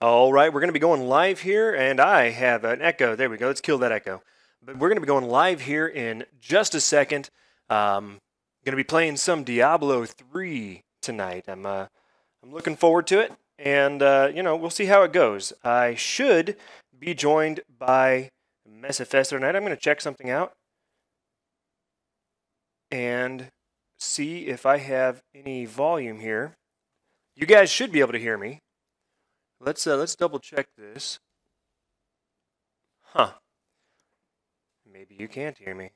All right, we're going to be going live here, and I have an echo. There we go. Let's kill that echo. But we're going to be going live here in just a second. Going to be playing some Diablo 3 tonight. I'm looking forward to it, and we'll see how it goes. I should be joined by Messifesto tonight. I'm going to check something out and see if I have any volume here. You guys should be able to hear me. Let's double check this. Huh. Maybe you can't hear me.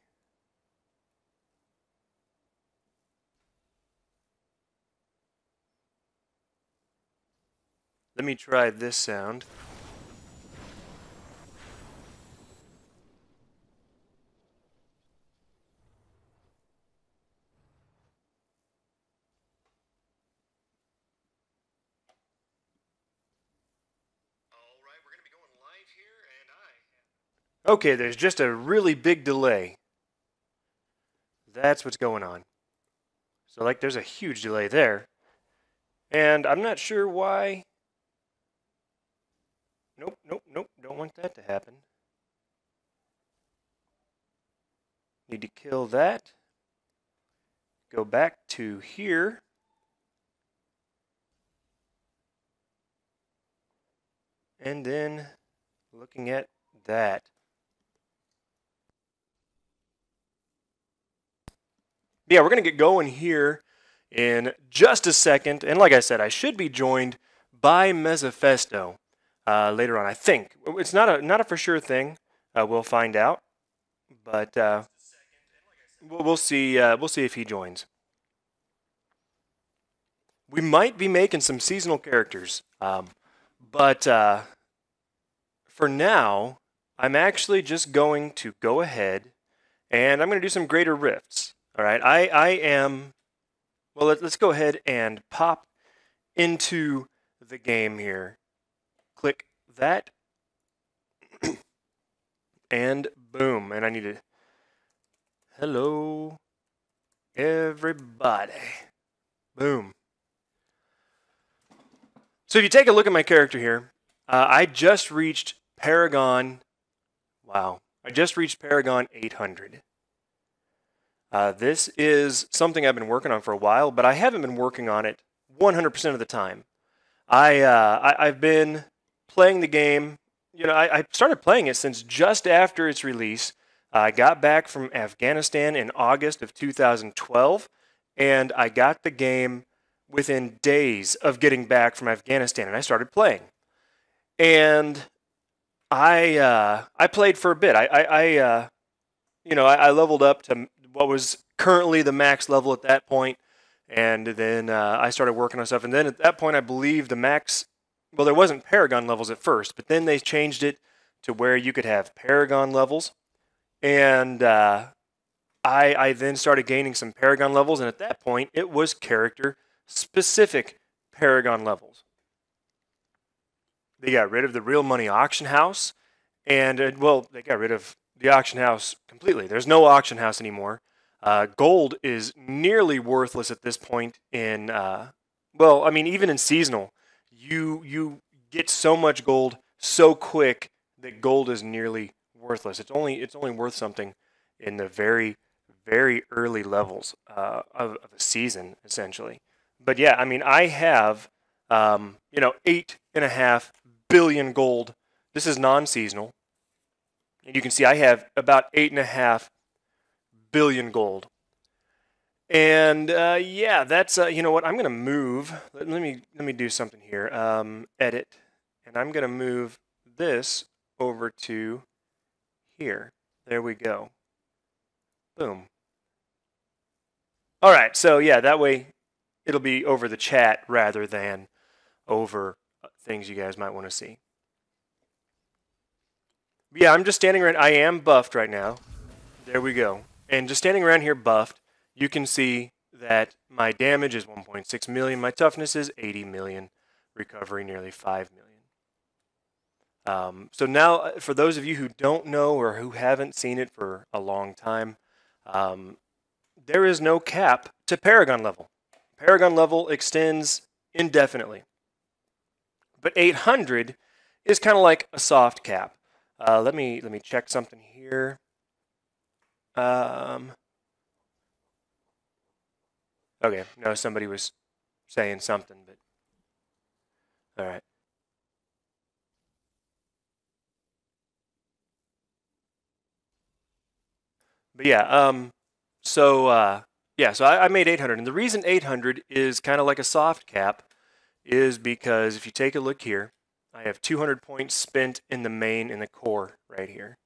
Let me try this sound. Okay, there's just a really big delay. That's what's going on. So, like, there's a huge delay there. And I'm not sure why. Nope. Don't want that to happen. Need to kill that. Go back to here. And then looking at that. Yeah, we're going to get going here in just a second. And like I said, I should be joined by Messifesto later on, I think. It's not a for sure thing. We'll find out. But we'll see if he joins. We might be making some seasonal characters. But for now, I'm actually just going to go ahead and I'm going to do some greater rifts. All right, I am, well, let's go ahead and pop into the game here. Click that, and boom, and I need to, hello, everybody, boom. So if you take a look at my character here, I just reached Paragon, wow, I just reached Paragon 800. This is something I've been working on for a while, but I haven't been working on it 100% of the time. I've been playing the game. I started playing it since just after its release. I got back from Afghanistan in August of 2012, and I got the game within days of getting back from Afghanistan, and I started playing. And I played for a bit. I leveled up to what was currently the max level at that point, and then I started working on stuff. And then at that point, I believe the max, well, there wasn't Paragon levels at first, but then they changed it to where you could have Paragon levels, and I then started gaining some Paragon levels, and at that point, it was character-specific Paragon levels. They got rid of the real money auction house, and they got rid of the auction house completely. There's no auction house anymore. Gold is nearly worthless at this point in, even in seasonal. You get so much gold so quick that gold is nearly worthless. It's only worth something in the very, very early levels of a season, essentially. But yeah, I mean, I have, 8.5 billion gold. This is non-seasonal. And you can see I have about 8.5 billion gold. And yeah, that's you know what? I'm gonna move. Let me do something here. Edit, and I'm gonna move this over to here. There we go. Boom. All right. So yeah, that way it'll be over the chat rather than over things you guys might want to see. Yeah, I'm just standing around. I am buffed right now. There we go. And just standing around here buffed, you can see that my damage is 1.6 million. My toughness is 80 million. Recovery nearly 5 million. So now, for those of you who don't know or who haven't seen it for a long time, there is no cap to Paragon level. Paragon level extends indefinitely. But 800 is kind of like a soft cap. Let me check something here. Okay, no, somebody was saying something, but all right. But yeah, so I made 800, and the reason 800 is kind of like a soft cap is because if you take a look here, I have 200 points spent in the main in the core right here.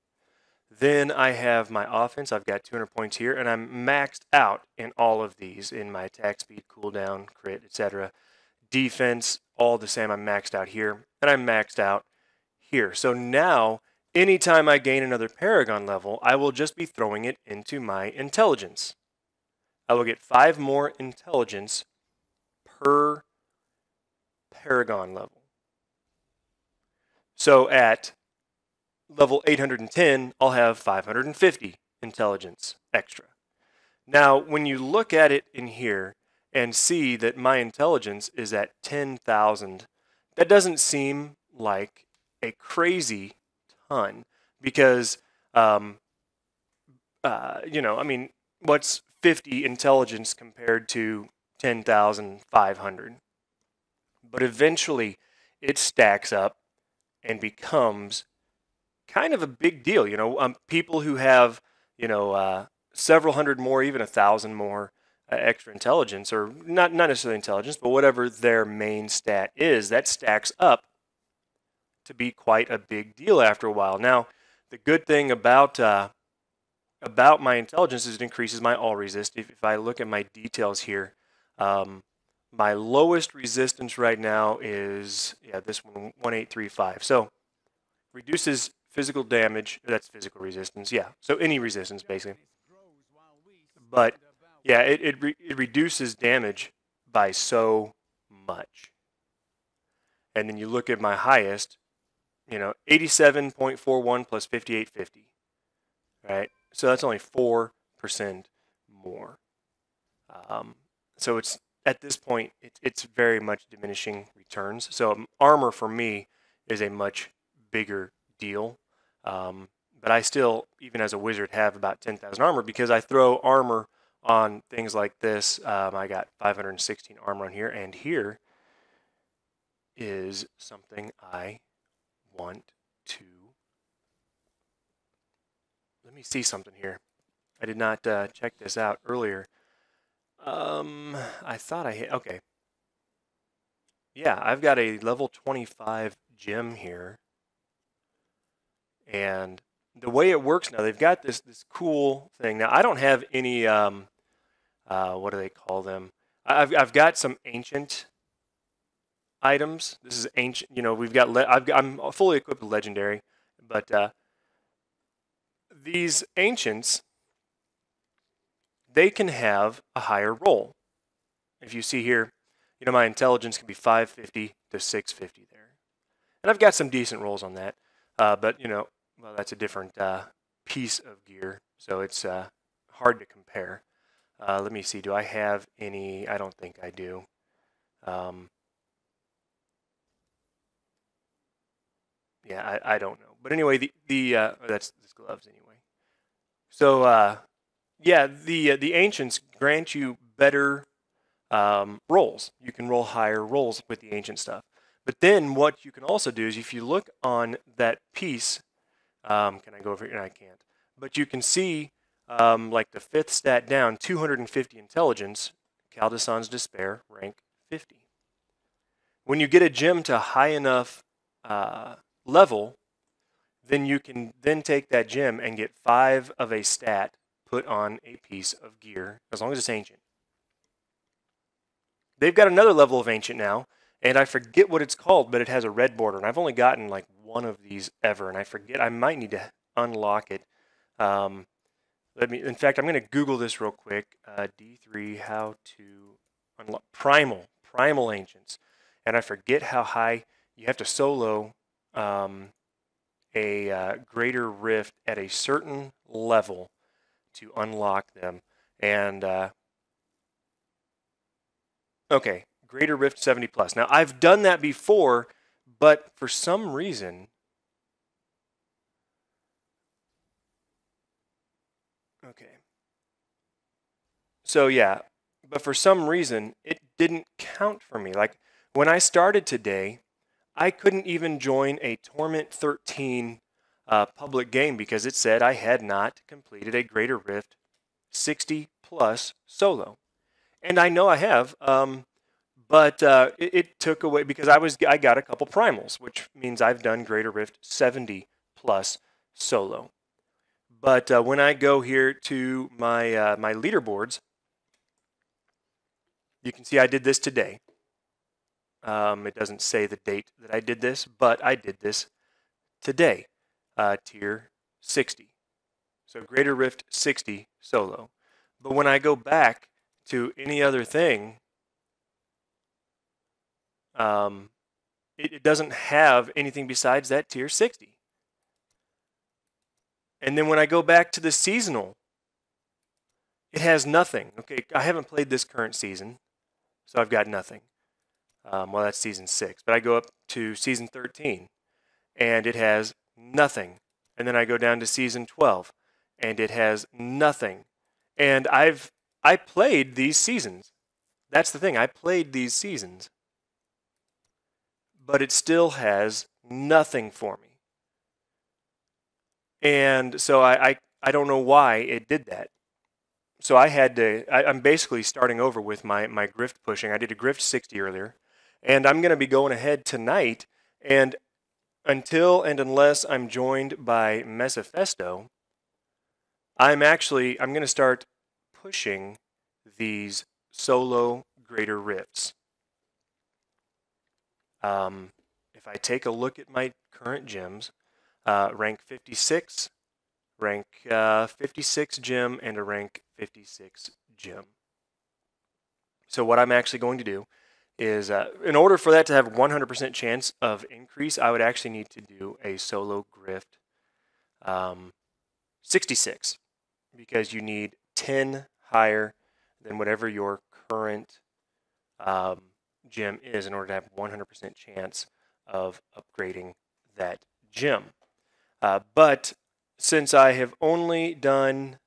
Then I have my offense. I've got 200 points here, and I'm maxed out in all of these in my attack speed, cooldown, crit, etc. Defense, all the same. I'm maxed out here, and I'm maxed out here. So now, anytime I gain another Paragon level, I will just be throwing it into my intelligence. I will get 5 more intelligence per Paragon level. So at level 810, I'll have 550 intelligence extra. Now, when you look at it in here and see that my intelligence is at 10,000, that doesn't seem like a crazy ton because, I mean, what's 50 intelligence compared to 10,500? But eventually it stacks up and becomes kind of a big deal. People who have, several hundred more, even 1,000 more extra intelligence, or not necessarily intelligence, but whatever their main stat is, that stacks up to be quite a big deal after a while. Now, the good thing about my intelligence is it increases my all resist. If I look at my details here, my lowest resistance right now is, this one, 1835. So reduces physical damage. That's physical resistance. Yeah. So any resistance, basically. But yeah, it reduces damage by so much. And then you look at my highest, 87.41 plus 5850. Right? So that's only 4% more. So it's at this point, it's very much diminishing returns. So armor for me is a much bigger deal. But I still, even as a wizard, have about 10,000 armor because I throw armor on things like this. I got 516 armor on here, and here is something I want to. Let me see something here. I did not check this out earlier. I thought I hit. Okay. Yeah, I've got a level 25 gem here. And the way it works now, they've got this cool thing. Now, I don't have any, what do they call them? I've got some ancient items. This is ancient, we've got, I'm fully equipped with legendary, but these ancients, they can have a higher roll. If you see here, my intelligence can be 550 to 650 there. And I've got some decent rolls on that. But, well, that's a different piece of gear, so it's hard to compare. Let me see. Do I have any? I don't think I do. Yeah, I don't know. But anyway, that's gloves anyway. So yeah, the ancients grant you better rolls. You can roll higher rolls with the ancient stuff. But then what you can also do is if you look on that piece, can I go over here? No, I can't. But you can see like the 5th stat down, 250 intelligence, Caldeson's Despair, rank 50. When you get a gem to high enough level, then you can then take that gem and get 5 of a stat put on a piece of gear, as long as it's ancient. They've got another level of ancient now, and I forget what it's called, but it has a red border, and I've only gotten like one of these ever, and I forget. I might need to unlock it. In fact, I'm going to Google this real quick. D3, how to unlock primal ancients, and I forget how high you have to solo a greater rift at a certain level to unlock them, and okay, greater rift 70 plus. Now I've done that before, But for some reason, okay. So yeah, but for some reason, it didn't count for me. Like when I started today, I couldn't even join a Torment 13 public game because it said I had not completed a Greater Rift 60 plus solo. And I know I have, but it took away because I got a couple primals, which means I've done Greater Rift 70 plus solo. But when I go here to my leaderboards, you can see I did this today. It doesn't say the date that I did this, but I did this today, tier 60. So Greater Rift 60 solo. But when I go back to any other thing, it doesn't have anything besides that tier 60. And then when I go back to the seasonal, it has nothing. Okay, I haven't played this current season, so I've got nothing. Well, that's season 6. But I go up to season 13, and it has nothing. And then I go down to season 12, and it has nothing. And I played these seasons. That's the thing. I played these seasons. But it still has nothing for me. And so I don't know why it did that. So I'm basically starting over with my grift pushing. I did a grift 60 earlier. And I'm going to be going ahead tonight. And until and unless I'm joined by Mesophesto, I'm going to start pushing these solo greater rifts. If I take a look at my current gems, rank 56, rank 56 gem, and a rank 56 gem. So what I'm actually going to do is, in order for that to have 100% chance of increase, I would actually need to do a solo grift 66, because you need 10 higher than whatever your current gem is in order to have 100% chance of upgrading that gem. But since I have only done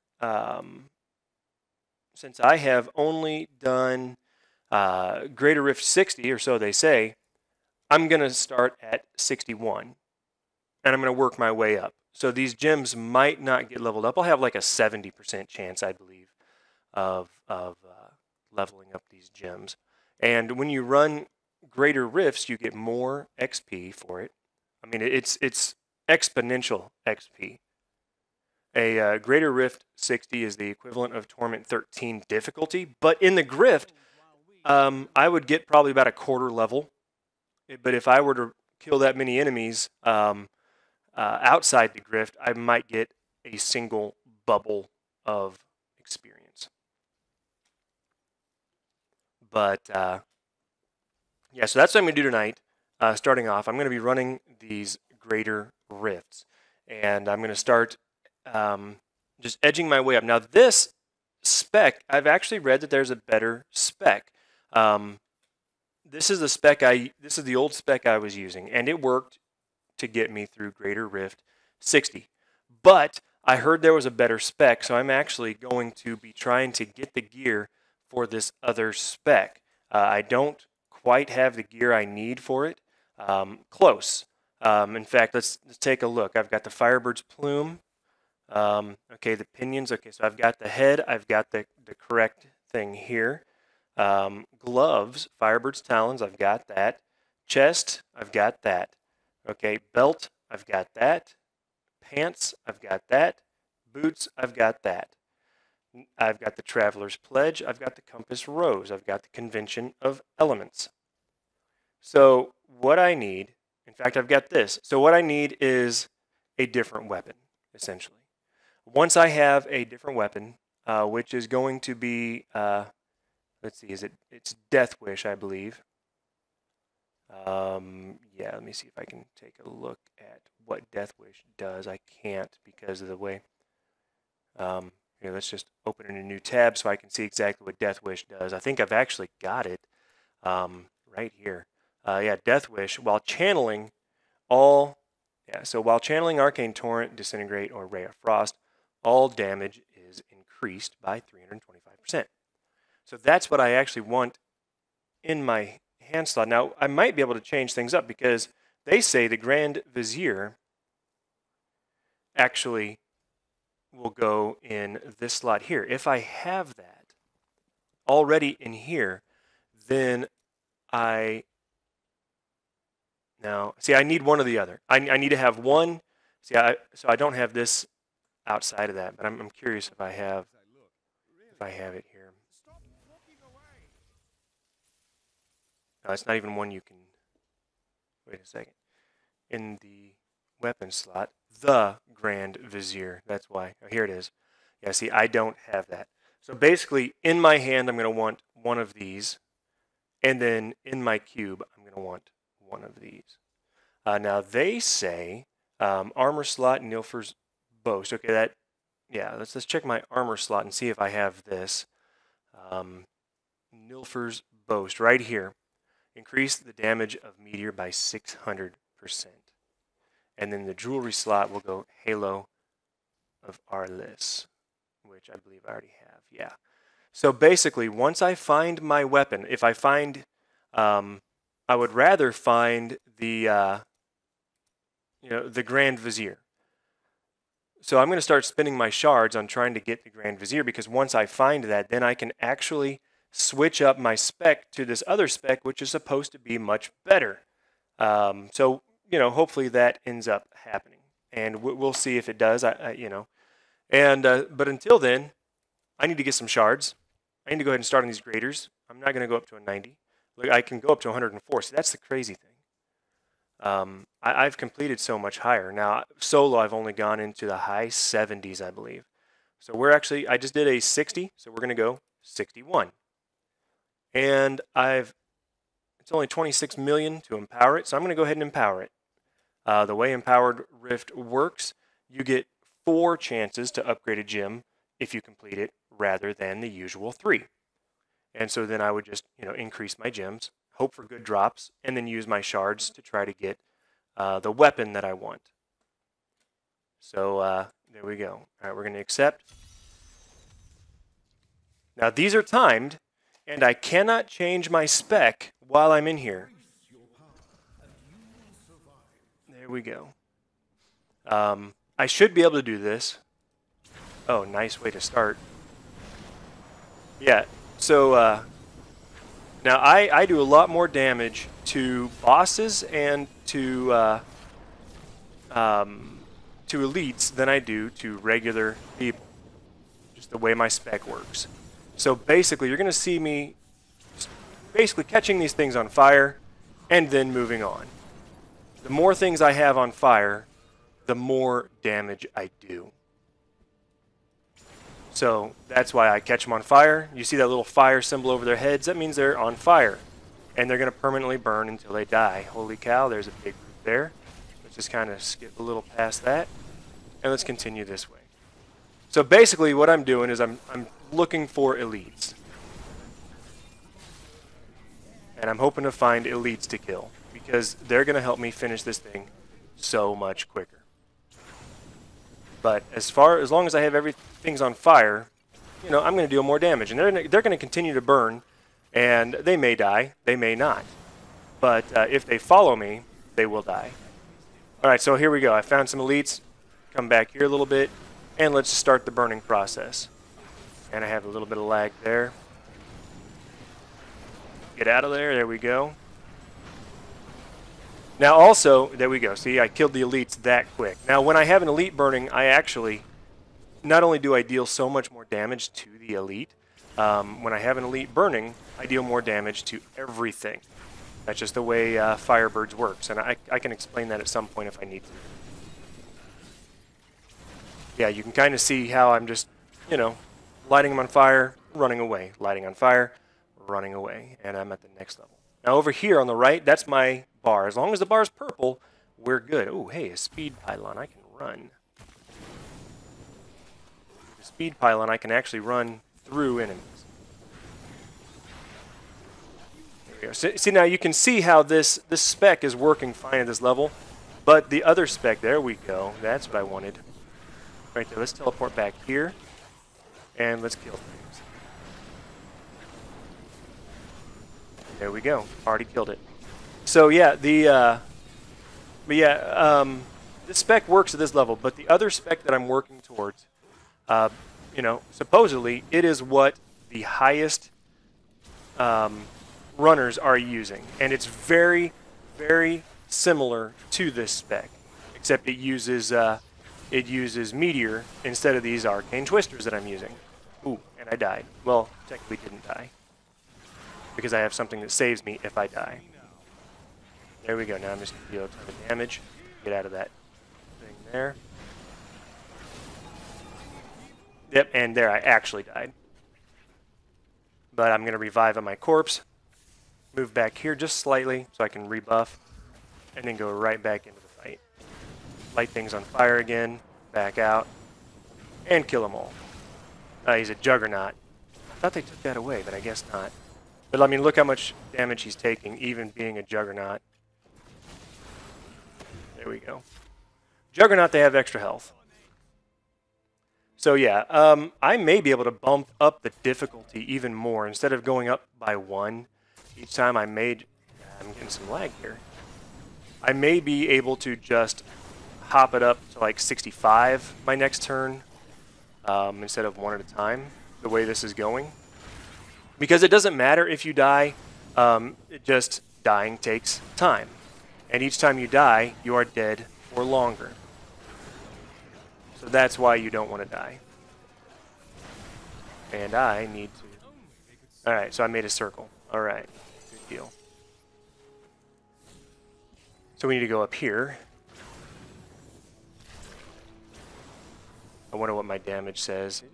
Greater Rift 60, or so they say, I'm going to start at 61, and I'm going to work my way up. So these gems might not get leveled up. I'll have like a 70% chance, I believe, of leveling up these gems. And when you run Greater Rifts, you get more XP for it. I mean, it's exponential XP. A Greater Rift 60 is the equivalent of Torment 13 difficulty, but in the Grift, I would get probably about a quarter level. But if I were to kill that many enemies outside the Grift, I might get a single bubble of experience. But yeah, so that's what I'm going to do tonight. Starting off, I'm going to be running these Greater Rifts, and I'm going to start just edging my way up. Now this spec, I've actually read that there's a better spec. This is the old spec I was using, and it worked to get me through Greater Rift 60. But I heard there was a better spec, so I'm actually going to be trying to get the gear for this other spec. I don't quite have the gear I need for it. Close. In fact, let's take a look. I've got the Firebird's plume. Okay, the pinions. Okay, so I've got the head. I've got the correct thing here. Gloves, Firebird's talons. I've got that. Chest. I've got that. Okay, belt. I've got that. Pants. I've got that. Boots. I've got that. I've got the Traveler's Pledge. I've got the Compass Rose. I've got the Convention of Elements. So what I need, in fact, I've got this. So what I need is a different weapon, essentially. Once I have a different weapon, which is going to be, let's see, it's Death Wish, I believe. Yeah, let me see if I can take a look at what Death Wish does. I can't because of the way. Here, let's just open in a new tab so I can see exactly what Death Wish does. I think I've actually got it right here. Yeah, Death Wish, while channeling all, yeah, so while channeling Arcane Torrent, Disintegrate, or Ray of Frost, all damage is increased by 325%. So that's what I actually want in my hand slot. Now, I might be able to change things up because they say the Grand Vizier actually will go in this slot here. If I have that already in here, then now, see, I need one or the other. I need to have one. See, so I don't have this outside of that, but I'm curious if I have it here. No, it's not even one you can. Wait a second. In the weapon slot, the Grand Vizier. That's why. Oh, here it is. Yeah, see, I don't have that. So basically, in my hand, I'm going to want one of these, and then in my cube, I'm going to want one of these. Now they say armor slot, Nilfer's Boast. Okay, yeah. Let's check my armor slot and see if I have this. Nilfer's Boast right here. Increase the damage of meteor by 600%. And then the jewelry slot will go Halo of Arliss, which I believe I already have. Yeah. So basically, once I find my weapon, if I find, I would rather find the, the Grand Vizier. So I'm going to start spending my shards on trying to get the Grand Vizier, because once I find that, then I can actually switch up my spec to this other spec, which is supposed to be much better. So, hopefully that ends up happening, and we'll see if it does. But until then, I need to get some shards. I need to go ahead and start on these graders. I'm not going to go up to a 90. Look, I can go up to 104. So that's the crazy thing. I've completed so much higher. Now, solo, I've only gone into the high 70s, I believe. So I just did a 60, so we're going to go 61. And it's only 26 million to empower it, so I'm going to go ahead and empower it. The way Empowered Rift works, you get 4 chances to upgrade a gem if you complete it, rather than the usual 3. And so then I would just, increase my gems, hope for good drops, and then use my shards to try to get the weapon that I want. So there we go. All right, we're going to accept. Now these are timed, and I cannot change my spec while I'm in here. There we go. I should be able to do this. Oh, nice way to start. Yeah, so now I do a lot more damage to bosses and to elites than I do to regular people. Just the way my spec works. So basically, you're going to see me basically catching these things on fire and then moving on. The more things I have on fire, the more damage I do. So that's why I catch them on fire. You see that little fire symbol over their heads? That means they're on fire. And they're going to permanently burn until they die. Holy cow, there's a big group there. Let's just kind of skip a little past that. And let's continue this way. So basically what I'm doing is I'm looking for elites. And I'm hoping to find elites to kill, because they're going to help me finish this thing so much quicker. But as long as I have everything's on fire, I'm going to deal more damage. And they're going to continue to burn, and they may die, they may not. But if they follow me, they will die. All right, so here we go. I found some elites. Come back here a little bit, and let's start the burning process. And I have a little bit of lag there. Get out of there. There we go. Now also, there we go. See, I killed the elites that quick. Now when I have an elite burning, I actually, not only do I deal so much more damage to the elite, when I have an elite burning, I deal more damage to everything. That's just the way Firebirds works, and I can explain that at some point if I need to. Yeah, you can kind of see how I'm just, lighting them on fire, running away, lighting on fire, running away, and I'm at the next level. Now over here on the right, that's my bar. As long as the bar is purple, we're good. Oh, hey, a speed pylon. I can run. The speed pylon, I can actually run through enemies. There we go. See, now you can see how this spec is working fine at this level, but the other spec, there we go. That's what I wanted. Right there, let's teleport back here, and let's kill things. There we go. Already killed it. So yeah, this spec works at this level, but the other spec that I'm working towards, you know, supposedly it is what the highest runners are using, and it's very, very similar to this spec, except it uses meteor instead of these arcane twisters that I'm using. Ooh, and I died. Well, technically didn't die, because I have something that saves me if I die. There we go. Now I'm just going to deal a ton of damage. Get out of that thing there. Yep, and there I actually died. But I'm going to revive on my corpse. Move back here just slightly so I can rebuff. And then go right back into the fight. Light things on fire again. Back out. And kill them all. He's a juggernaut. I thought they took that away, but I guess not. But I mean, look how much damage he's taking, even being a juggernaut. There we go. Juggernaut, they have extra health. So yeah, I may be able to bump up the difficulty even more. Instead of going up by 1 each time, I'm getting some lag here. I may be able to just hop it up to like 65 my next turn, instead of 1 at a time, the way this is going. Because it doesn't matter if you die, just dying takes time. And each time you die, you are dead for longer. So that's why you don't want to die. And I need to... Alright, so I made a circle. Alright, good deal. So we need to go up here. I wonder what my damage says.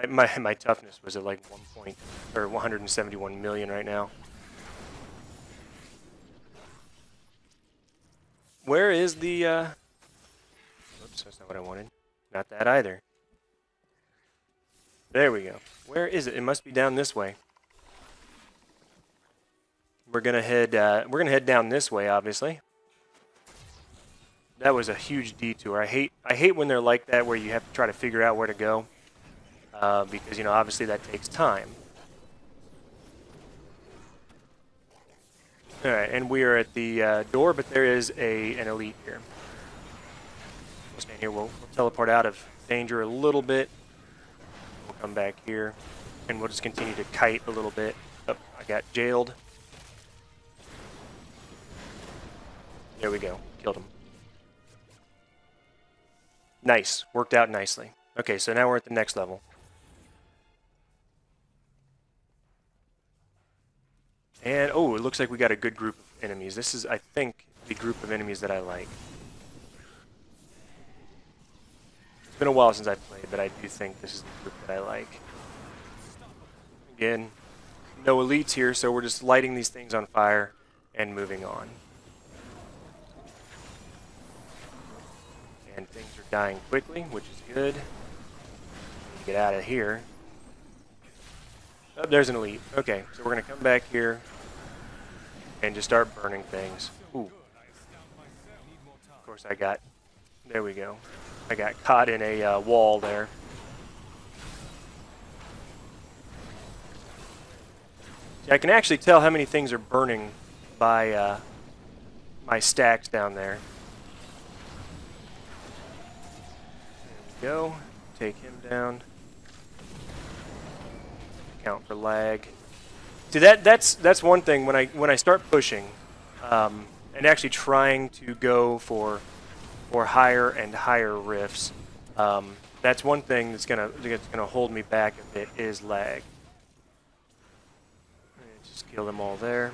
My toughness was at like 171 million right now. Where is the, Oops, that's not what I wanted. Not that either. There we go. Where is it? It must be down this way. We're gonna head down this way, obviously. That was a huge detour. I hate when they're like that, where you have to try to figure out where to go, because, you know, obviously that takes time. Alright, and we are at the door, but there is an elite here. We'll stand here, we'll teleport out of danger a little bit. We'll come back here, and we'll just continue to kite a little bit. Oh, I got jailed. There we go, killed him. Nice, worked out nicely. Okay, so now we're at the next level. And, oh, it looks like we got a good group of enemies. This is, I think, the group of enemies that I like. It's been a while since I've played, but I do think this is the group that I like. Again, no elites here, so we're just lighting these things on fire and moving on. And things are dying quickly, which is good. Get out of here. Oh, there's an elite. Okay, so we're going to come back here and just start burning things. Ooh. Of course I got... There we go. I got caught in a wall there. See, I can actually tell how many things are burning by my stacks down there. There we go. Take him down. Count for lag. See, that's one thing when I start pushing, and actually trying to go for higher and higher rifts. That's one thing that's gonna hold me back a bit, is lag. Just kill them all there.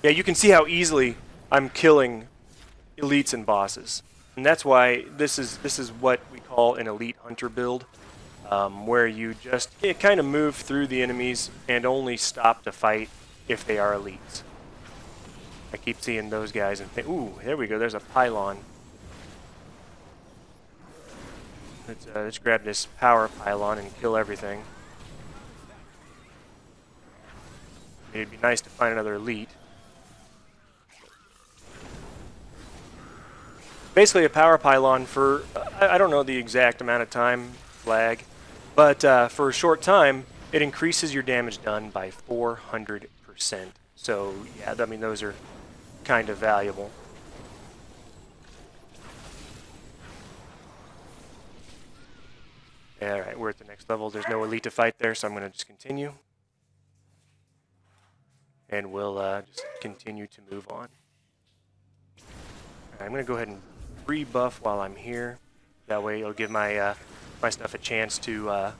Yeah, you can see how easily I'm killing elites and bosses, and that's why this is what we call an elite hunter build. Where you just kind of move through the enemies and only stop to fight if they are elites. I keep seeing those guys and think, ooh, there we go, there's a pylon. Let's grab this power pylon and kill everything. It'd be nice to find another elite. Basically a power pylon for, I don't know the exact amount of time lag, but for a short time, it increases your damage done by 400%. So yeah, I mean, those are kind of valuable. Alright, we're at the next level. There's no elite to fight there, so I'm going to just continue. And we'll just continue to move on. Right, I'm going to go ahead and rebuff while I'm here. That way it'll give my my stuff a chance to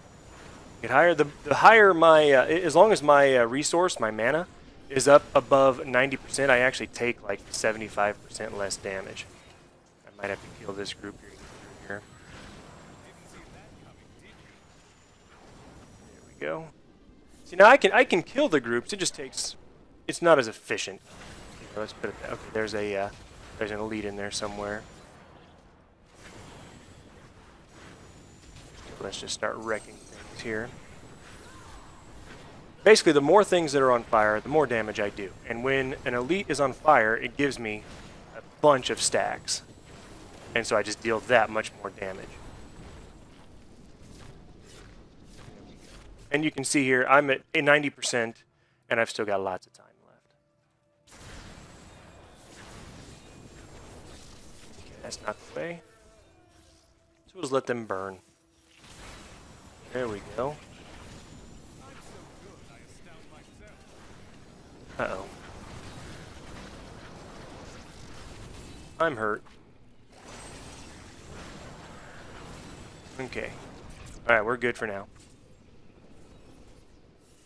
get higher. The higher my, as long as my resource, my mana, is up above 90%, I actually take like 75% less damage. I might have to kill this group here. There we go. See, now I can kill the groups. It just takes, it's not as efficient. Let's put it. Okay, there's an elite in there somewhere. Let's just start wrecking things here. Basically, the more things that are on fire, the more damage I do. And when an elite is on fire, it gives me a bunch of stacks. And so I just deal that much more damage. And you can see here, I'm at 90%, and I've still got lots of time left. Okay, that's not the way. So we'll just let them burn. There we go. Uh-oh. I'm hurt. Okay. Alright, we're good for now.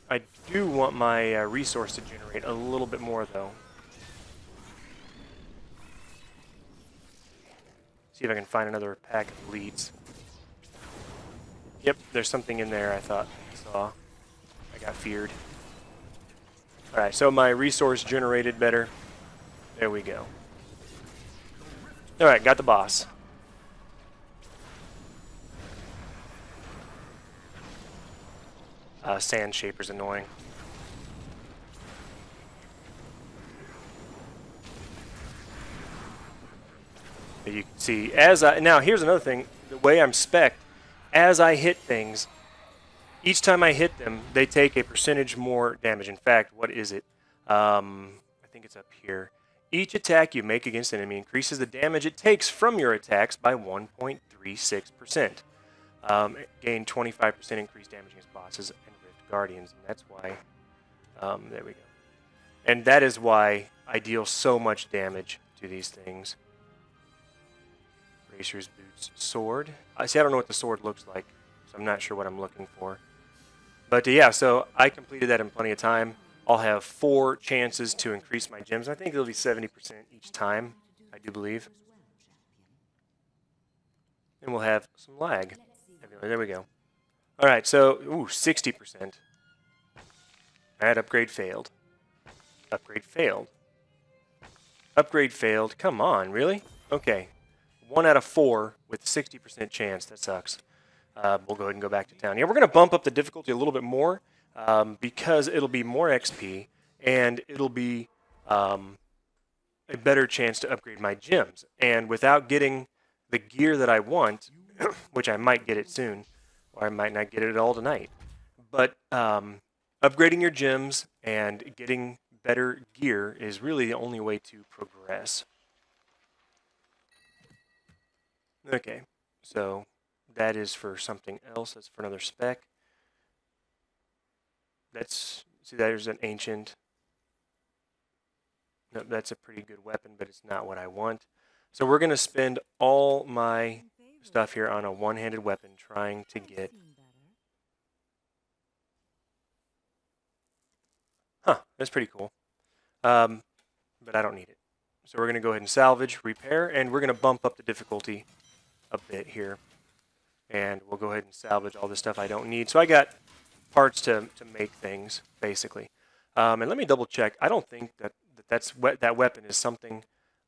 I do want my resource to generate a little bit more, though. See if I can find another pack of leads. Yep, there's something in there I thought I saw. I got feared. Alright, so my resource generated better. There we go. Alright, got the boss. Sand Shaper's annoying. You can see, now here's another thing, the way I'm spec'd, as I hit things, each time I hit them, they take a percentage more damage. In fact, what is it? I think it's up here. Each attack you make against an enemy increases the damage it takes from your attacks by 1.36%. Gain 25% increased damage against bosses and Rift Guardians, and that's why, there we go. And that is why I deal so much damage to these things. Bracers, boots, sword. See, I don't know what the sword looks like, so I'm not sure what I'm looking for. But yeah, so I completed that in plenty of time. I'll have 4 chances to increase my gems. I think it'll be 70% each time, I do believe. And we'll have some lag. There we go. Alright, so, ooh, 60%. Alright, upgrade failed. Upgrade failed. Upgrade failed. Come on, really? Okay. 1 out of 4 with 60% chance. That sucks. We'll go ahead and go back to town. Yeah, we're going to bump up the difficulty a little bit more because it'll be more XP and it'll be a better chance to upgrade my gems. And without getting the gear that I want, which I might get it soon, or I might not get it at all tonight, but upgrading your gems and getting better gear is really the only way to progress. Okay, so that is for something else. That's for another spec. That's, see, there's an ancient. No, that's a pretty good weapon, but it's not what I want. So we're going to spend all my stuff here on a one-handed weapon trying to get... Huh, that's pretty cool. But I don't need it. So we're going to go ahead and salvage, repair, and we're going to bump up the difficulty a bit here. And we'll go ahead and salvage all this stuff I don't need. So I got parts to make things, basically. And let me double check. I don't think that weapon is something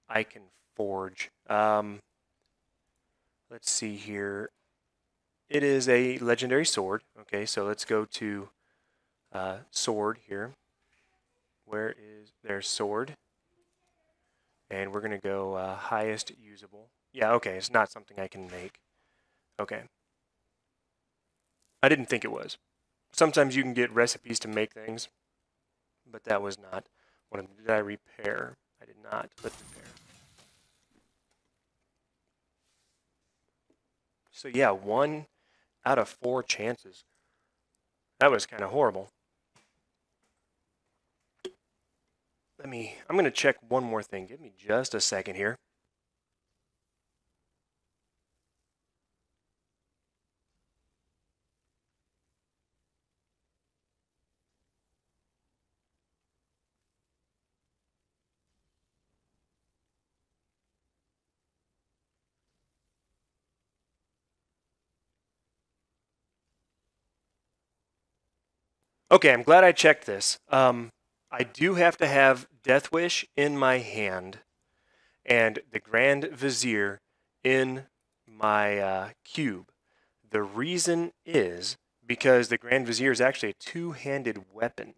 I can forge. Let's see here. It is a legendary sword. Okay, so let's go to sword here. Where is their sword? And we're going to go highest usable. Yeah, okay, it's not something I can make. Okay. I didn't think it was. Sometimes you can get recipes to make things, but that was not one of them. Did I repair? I did not. Let's repair. So yeah, 1 out of 4 chances. That was kind of horrible. I'm going to check one more thing. Give me just a second here. Okay, I'm glad I checked this. I do have to have Death Wish in my hand and the Grand Vizier in my cube. The reason is because the Grand Vizier is actually a two-handed weapon.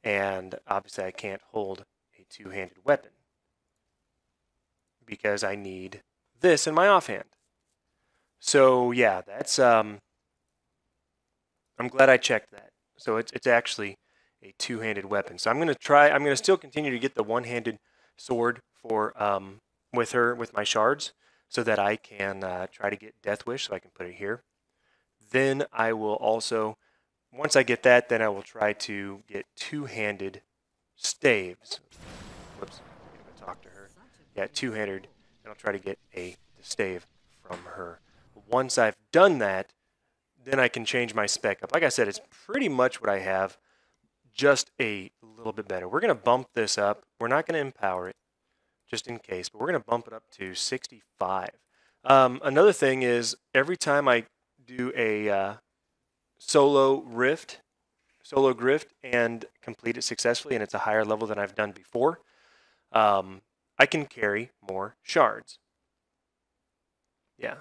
And obviously I can't hold a two-handed weapon because I need this in my offhand. So yeah, that's I'm glad I checked that. So it's actually a two-handed weapon. So I'm going to still continue to get the one-handed sword for with my shards so that I can try to get Death Wish so I can put it here. Then I will also, once I get that, then I will try to get two-handed staves. Whoops, I'm going to talk to her. Yeah, two-handed, and I'll try to get the stave from her. Once I've done that, then I can change my spec up. Like I said, it's pretty much what I have, just a little bit better. We're going to bump this up. We're not going to empower it, just in case, but we're going to bump it up to 65. Another thing is, every time I do a solo grift, and complete it successfully, and it's a higher level than I've done before, I can carry more shards. Yeah.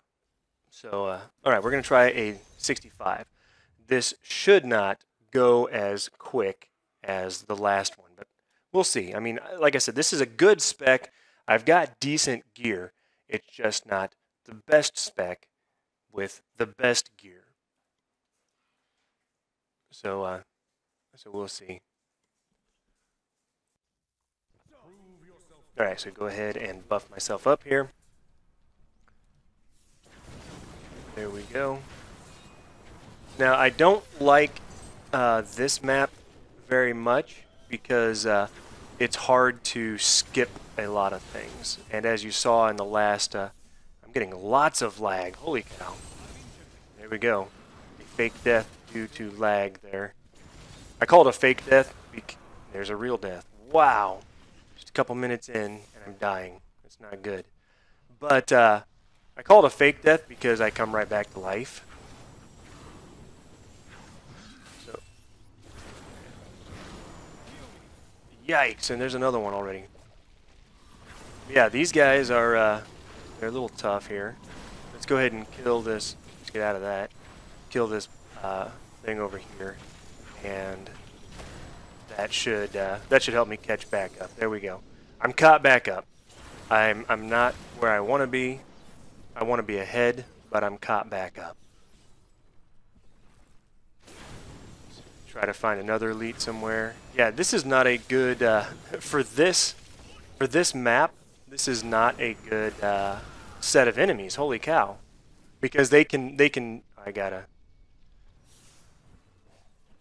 So, all right, we're going to try a 65. This should not go as quick as the last one, but we'll see. I mean, like I said, this is a good spec. I've got decent gear. It's just not the best spec with the best gear. So, so we'll see. All right, so go ahead and buff myself up here. There we go. Now, I don't like this map very much because it's hard to skip a lot of things. And as you saw in the last, I'm getting lots of lag. Holy cow. There we go. A fake death due to lag there. I call it a fake death. There's a real death. Wow. Just a couple minutes in and I'm dying. That's not good. But I call it a fake death because I come right back to life. So, yikes, and there's another one already. Yeah, these guys are, they're a little tough here. Let's go ahead and kill this. Let's get out of that. Kill this thing over here. And that should help me catch back up. There we go. I'm caught back up. I'm not where I want to be. I want to be ahead, but I'm caught back up. Try to find another elite somewhere. Yeah, this is not a good for this map. This is not a good set of enemies. Holy cow! Because they can. I gotta.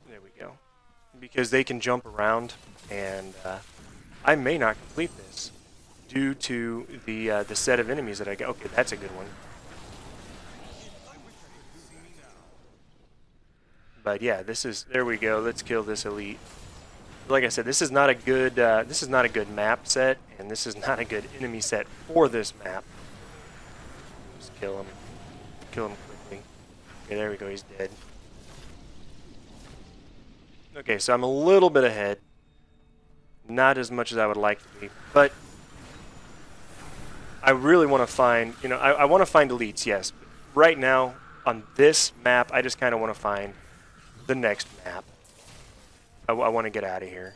There we go. Because they can jump around, and I may not complete this due to the set of enemies that I got. Okay, that's a good one. But yeah, there we go. Let's kill this elite. Like I said, this is not a good map set, and this is not a good enemy set for this map. Just kill him. Kill him quickly. Okay, there we go. He's dead. Okay, so I'm a little bit ahead. Not as much as I would like to be, but I really want to find, I want to find elites, yes. Right now, on this map, I just kind of want to find the next map. I want to get out of here.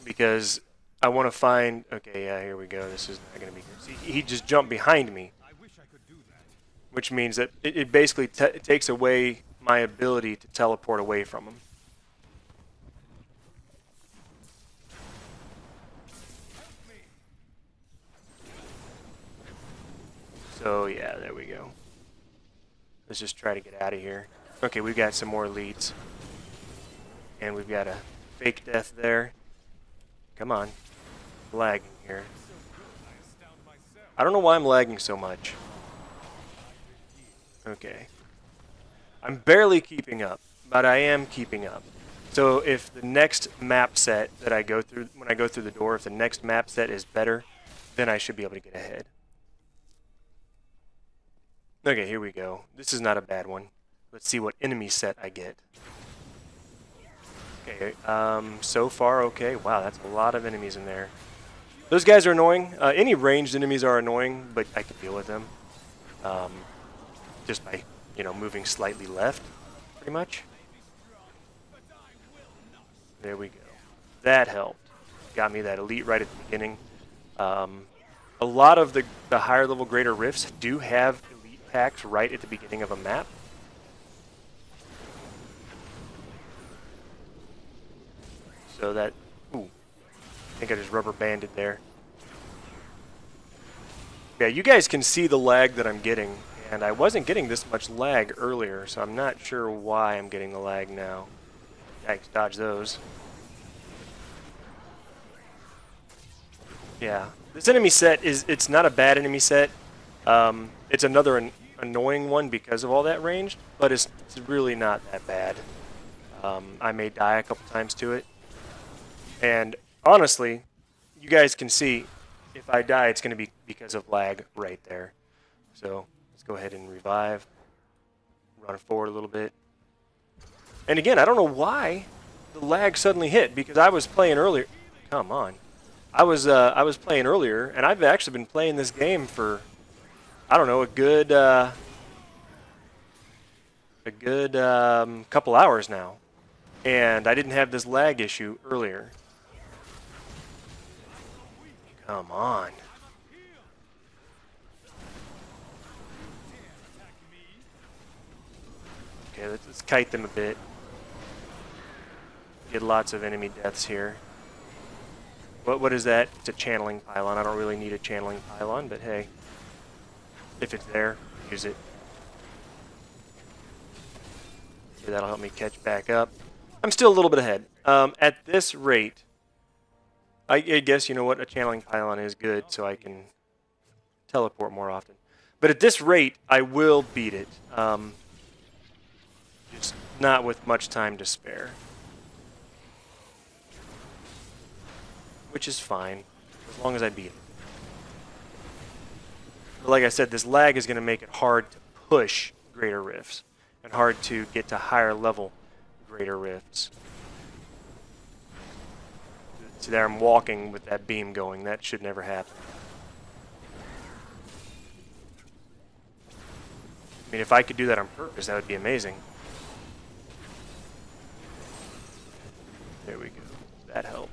because I want to find... Okay, yeah, here we go. This is not going to be good. See, he just jumped behind me, which means that it basically takes away my ability to teleport away from him. So, yeah, there we go. Let's just try to get out of here. Okay, we've got some more leads. And we've got a fake death there. Come on. I'm lagging here. I don't know why I'm lagging so much. Okay. I'm barely keeping up, but I am keeping up. So if the next map set that I go through, when I go through the door, if the next map set is better, then I should be able to get ahead. Okay, here we go. This is not a bad one. Let's see what enemy set I get. Okay, so far okay. Wow, that's a lot of enemies in there. Those guys are annoying. Any ranged enemies are annoying, but I can deal with them. Just by, moving slightly left, pretty much. There we go. That helped. Got me that elite right at the beginning. A lot of the higher level greater rifts do have elite packs right at the beginning of a map. So that, ooh, I think I just rubber banded there. Yeah, you guys can see the lag that I'm getting, and I wasn't getting this much lag earlier, so I'm not sure why I'm getting the lag now. Yikes, dodge those. Yeah, this enemy set it's not a bad enemy set. It's another annoying one because of all that range, but it's really not that bad. I may die a couple times to it. And honestly, you guys can see if I die, it's going to be because of lag right there. So let's go ahead and revive. Run forward a little bit. And again, I don't know why the lag suddenly hit, because I was playing earlier. Come on. I was playing earlier, and I've actually been playing this game for, I don't know, a good couple hours now. And I didn't have this lag issue earlier. Come on. Okay, let's kite them a bit. Get lots of enemy deaths here. What is that? It's a channeling pylon. I don't really need a channeling pylon, but hey. If it's there, use it. Okay, that'll help me catch back up. I'm still a little bit ahead. At this rate, I guess, you know what, a channeling pylon is good, so I can teleport more often. But at this rate, I will beat it. Just not with much time to spare. Which is fine, as long as I beat it. But like I said, this lag is going to make it hard to push greater rifts, and hard to get to higher level greater rifts. So there I'm walking with that beam going. That should never happen. I mean, if I could do that on purpose, that would be amazing. There we go. That helped.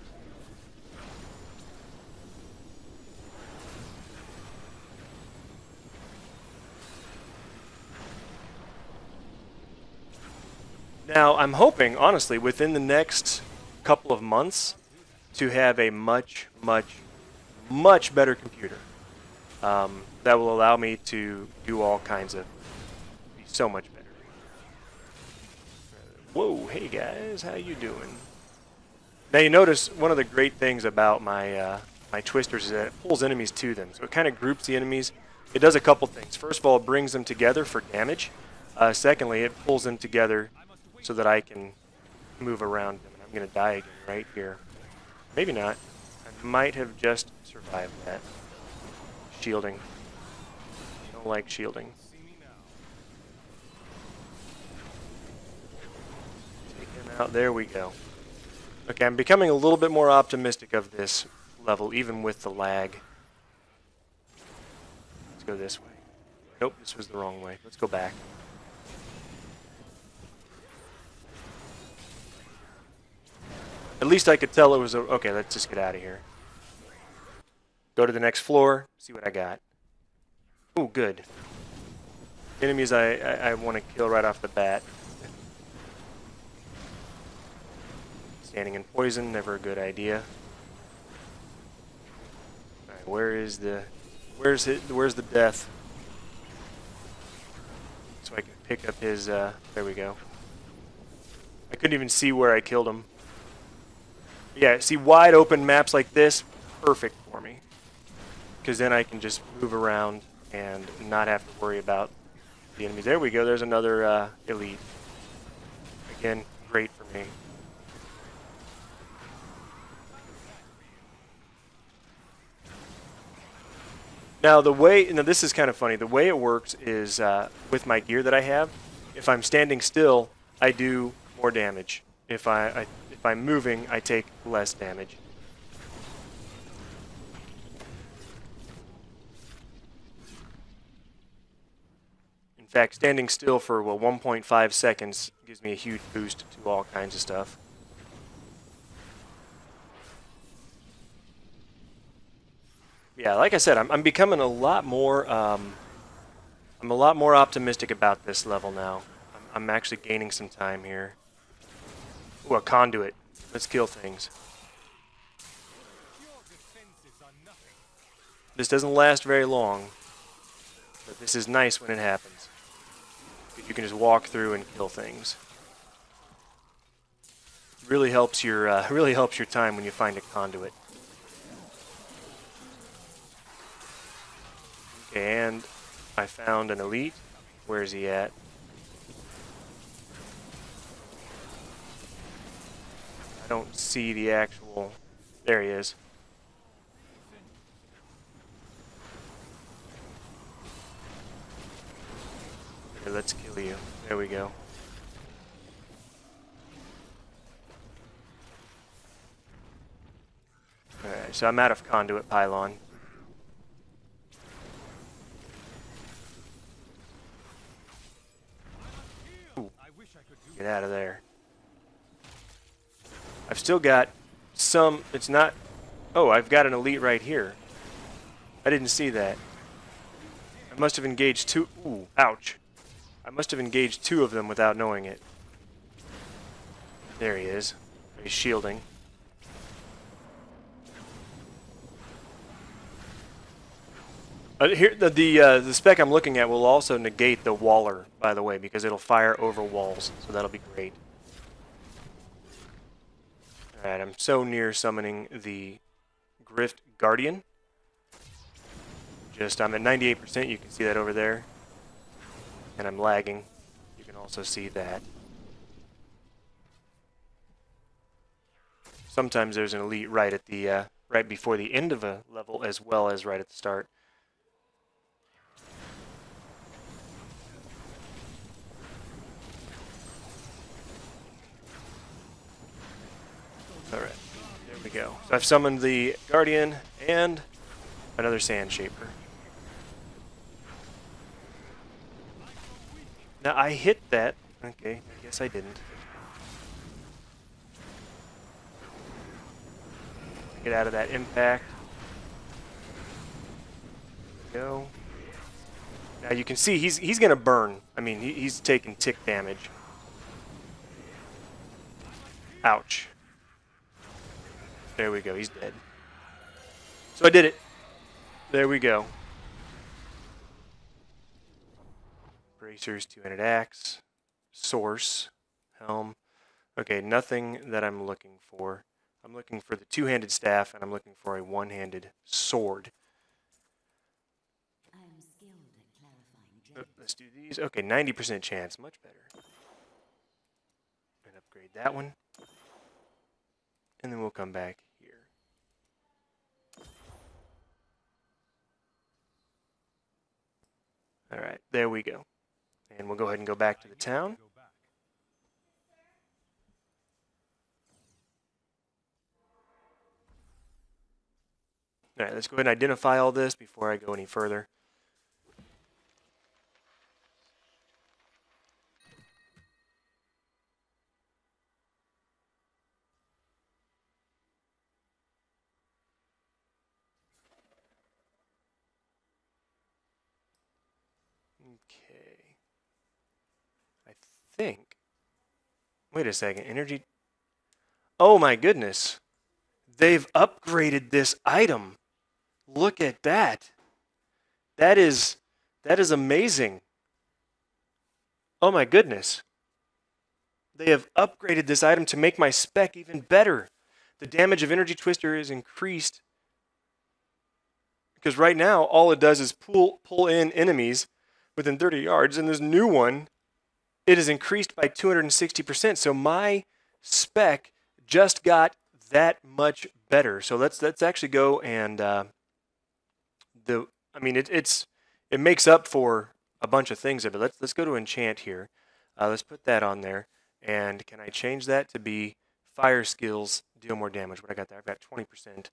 Now, I'm hoping, honestly, within the next couple of months, to have a much, much, much better computer that will allow me to do all kinds of, be so much better. Whoa, hey guys, how you doing? Now you notice one of the great things about my my twisters is that it pulls enemies to them. So it kind of groups the enemies. It does a couple things. First of all, it brings them together for damage. Secondly, it pulls them together so that I can move around them. And I'm going to die again right here. Maybe not. I might have just survived that. Shielding. Don't like shielding. Take him out. There we go. Okay, I'm becoming a little bit more optimistic of this level, even with the lag. Let's go this way. Nope, this was the wrong way. Let's go back. At least I could tell it was a... Okay, let's just get out of here. Go to the next floor, see what I got. Ooh, good. Enemies I want to kill right off the bat. Standing in poison, never a good idea. Alright, where's the death? So I can pick up his, there we go. I couldn't even see where I killed him. Yeah, see, wide open maps like this, perfect for me. Because then I can just move around and not have to worry about the enemies. There we go, there's another elite. Again, great for me. Now this is kind of funny. The way it works is with my gear that I have, if I'm standing still, I do more damage. If I'm moving, I take less damage. In fact, standing still for 1.5 seconds gives me a huge boost to all kinds of stuff. Yeah, like I said, I'm becoming a lot more I'm a lot more optimistic about this level now. I'm actually gaining some time here. Ooh, a conduit. Let's kill things. This doesn't last very long, but this is nice when it happens. You can just walk through and kill things. Really helps your time when you find a conduit. Okay, and I found an elite. Where is he at? I don't see the actual... There he is. Here, let's kill you. There we go. Alright, so I'm out of conduit pylon. Ooh, get out of there. I've still got some... It's not... Oh, I've got an elite right here. I didn't see that. I must have engaged two... Ooh, ouch. I must have engaged two of them without knowing it. There he is. He's shielding. Here, the spec I'm looking at will also negate the Waller, by the way, because it'll fire over walls, so that'll be great. Alright, I'm so near summoning the Grift Guardian. I'm at 98%, you can see that over there. And I'm lagging. You can also see that. Sometimes there's an elite right at the right before the end of a level, as well as right at the start. All right, there we go. So I've summoned the Guardian and another Sand Shaper. Now I hit that. Okay, I guess I didn't. Get out of that impact. There we go. Now you can see he's gonna burn. I mean he's taking tick damage. Ouch. There we go. He's dead. So I did it. There we go. Bracers, two-handed axe, source, helm. Okay, nothing that I'm looking for. I'm looking for the two-handed staff, and I'm looking for a one-handed sword. I am skilled at clarifying Let's do these. Okay, 90% chance. Much better. And upgrade that one. And then we'll come back here. Alright, there we go. And we'll go ahead and go back to the town. Alright, let's go ahead and identify all this before I go any further. Okay. I think. Wait a second. Energy. Oh my goodness. They've upgraded this item. Look at that. That is amazing. Oh my goodness. They have upgraded this item to make my spec even better. The damage of Energy Twister is increased because right now all it does is pull in enemies within 30 yards, and this new one, it is increased by 260%. So my spec just got that much better. So let's actually go and it makes up for a bunch of things there, but let's go to enchant here. Let's put that on there. And can I change that to be fire skills deal more damage? What I got there? I've got 20%.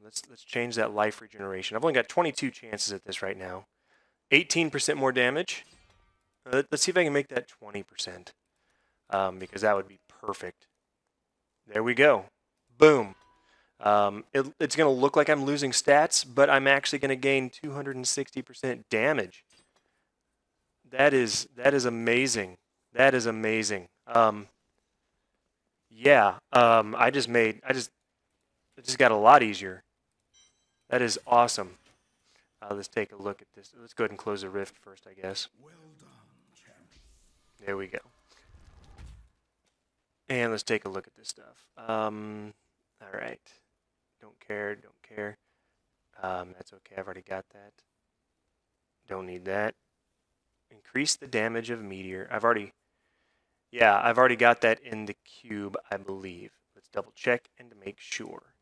Let's change that life regeneration. I've only got 22 chances at this right now. 18% more damage. Let's see if I can make that 20%, because that would be perfect. There we go. Boom. It's going to look like I'm losing stats, but I'm actually going to gain 260% damage. That is amazing. That is amazing. Yeah. It just got a lot easier. That is awesome. Let's take a look at this. Let's go ahead and close the rift first, I guess. Well done, champion. There we go. And let's take a look at this stuff. All right. Don't care. That's okay. I've already got that. Don't need that. Increase the damage of meteor. I've already got that in the cube, I believe. Let's double check and to make sure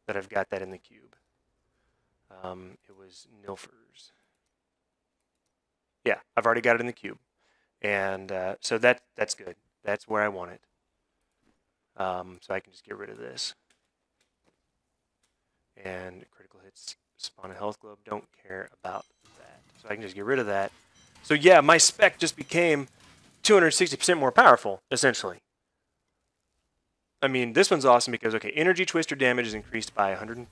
that I've got that in the cube. It was Nilfer's. Yeah, I've already got it in the cube. And so that's good. That's where I want it. So I can just get rid of this. And critical hits spawn a health globe. Don't care about that. So I can just get rid of that. So yeah, my spec just became 260% more powerful, essentially. I mean, this one's awesome because, okay, Energy Twister damage is increased by 133%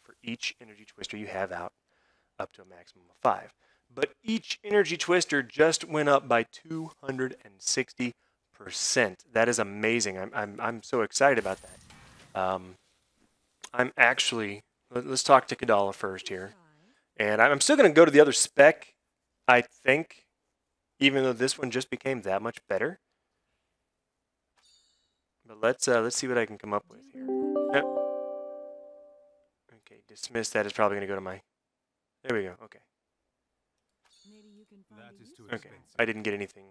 for each Energy Twister you have out, up to a maximum of 5. But each Energy Twister just went up by 260%. That is amazing. I'm so excited about that. I'm actually, let's talk to Kadala first here. And I'm still going to go to the other spec, I think, even though this one just became that much better. But let's see what I can come up with here. Okay, dismiss that is probably going to go to my... There we go, okay. That is too Okay, expensive. I didn't get anything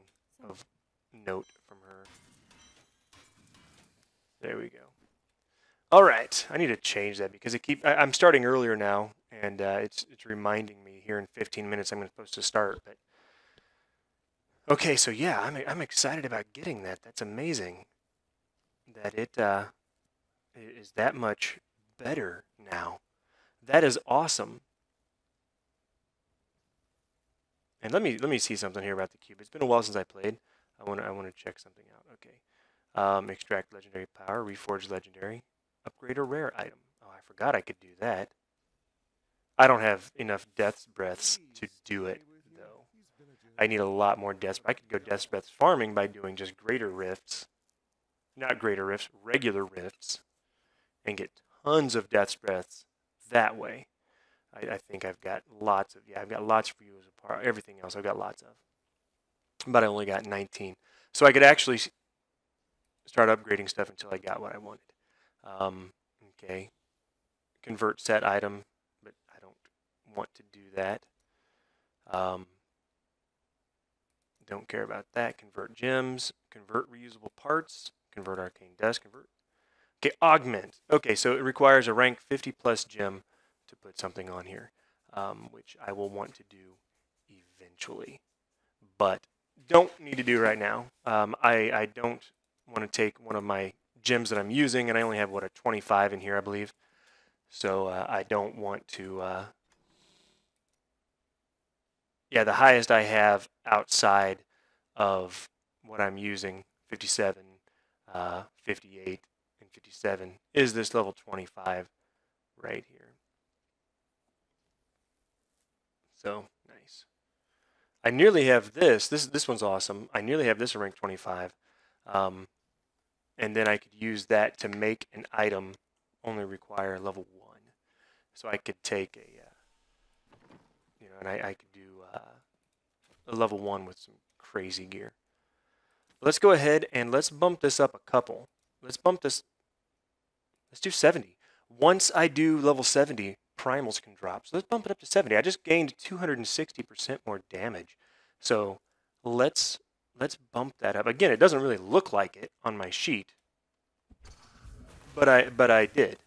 of note from her. There we go. All right, I need to change that because I'm starting earlier now, and it's reminding me here in 15 minutes I'm supposed to start. But okay, so yeah, I'm excited about getting that. That's amazing. That it is that much better now. That is awesome. And let me see something here about the cube. It's been a while since I played. I want to check something out. Okay, extract legendary power, reforge legendary. Upgrade a rare item. Oh, I forgot I could do that. I don't have enough Death's Breaths to do it, though. I need a lot more Death's Breaths. I could go Death's Breaths farming by doing just greater rifts. Not greater rifts, regular rifts. And get tons of Death's Breaths that way. I think I've got lots of... Yeah, I've got lots for you as a part. Everything else I've got lots of. But I only got 19. So I could actually start upgrading stuff until I got what I wanted. Okay, convert set item, but I don't want to do that. Don't care about that. Convert gems, convert reusable parts, convert arcane dust, convert. Okay, augment. Okay, so it requires a rank 50 plus gem to put something on here, which I will want to do eventually, but don't need to do right now. I don't want to take one of my gems that I'm using, and I only have, what, a 25 in here, I believe. So I don't want to... yeah, the highest I have outside of what I'm using, 57, 58, and 57, is this level 25 right here. So, nice. I nearly have this. This one's awesome. I nearly have this at rank 25. And then I could use that to make an item only require level 1. So I could take a, and I could do a level 1 with some crazy gear. Let's go ahead and let's bump this up a couple. Let's do 70. Once I do level 70, primals can drop. So let's bump it up to 70. I just gained 260% more damage. So let's bump that up. Again, it doesn't really look like it on my sheet, but I did,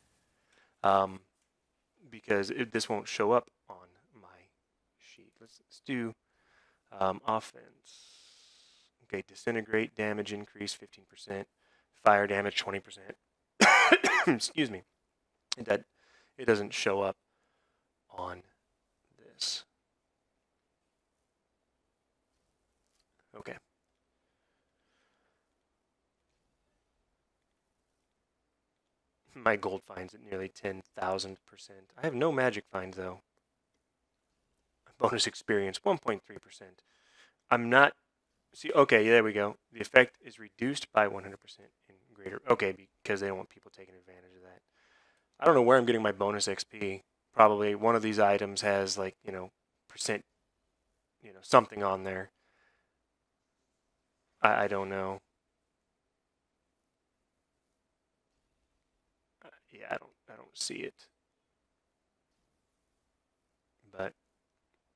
because this won't show up on my sheet. Let's do offense. Okay, disintegrate damage increase 15%, fire damage 20%. Excuse me. It doesn't show up on this. Okay. My gold finds at nearly 10,000%. I have no magic find though. Bonus experience 1.3%. I'm not. See, okay, there we go. The effect is reduced by 100% in greater. Okay, because they don't want people taking advantage of that. I don't know where I'm getting my bonus XP. Probably one of these items has like, percent, something on there. I don't know. Yeah, I don't see it. But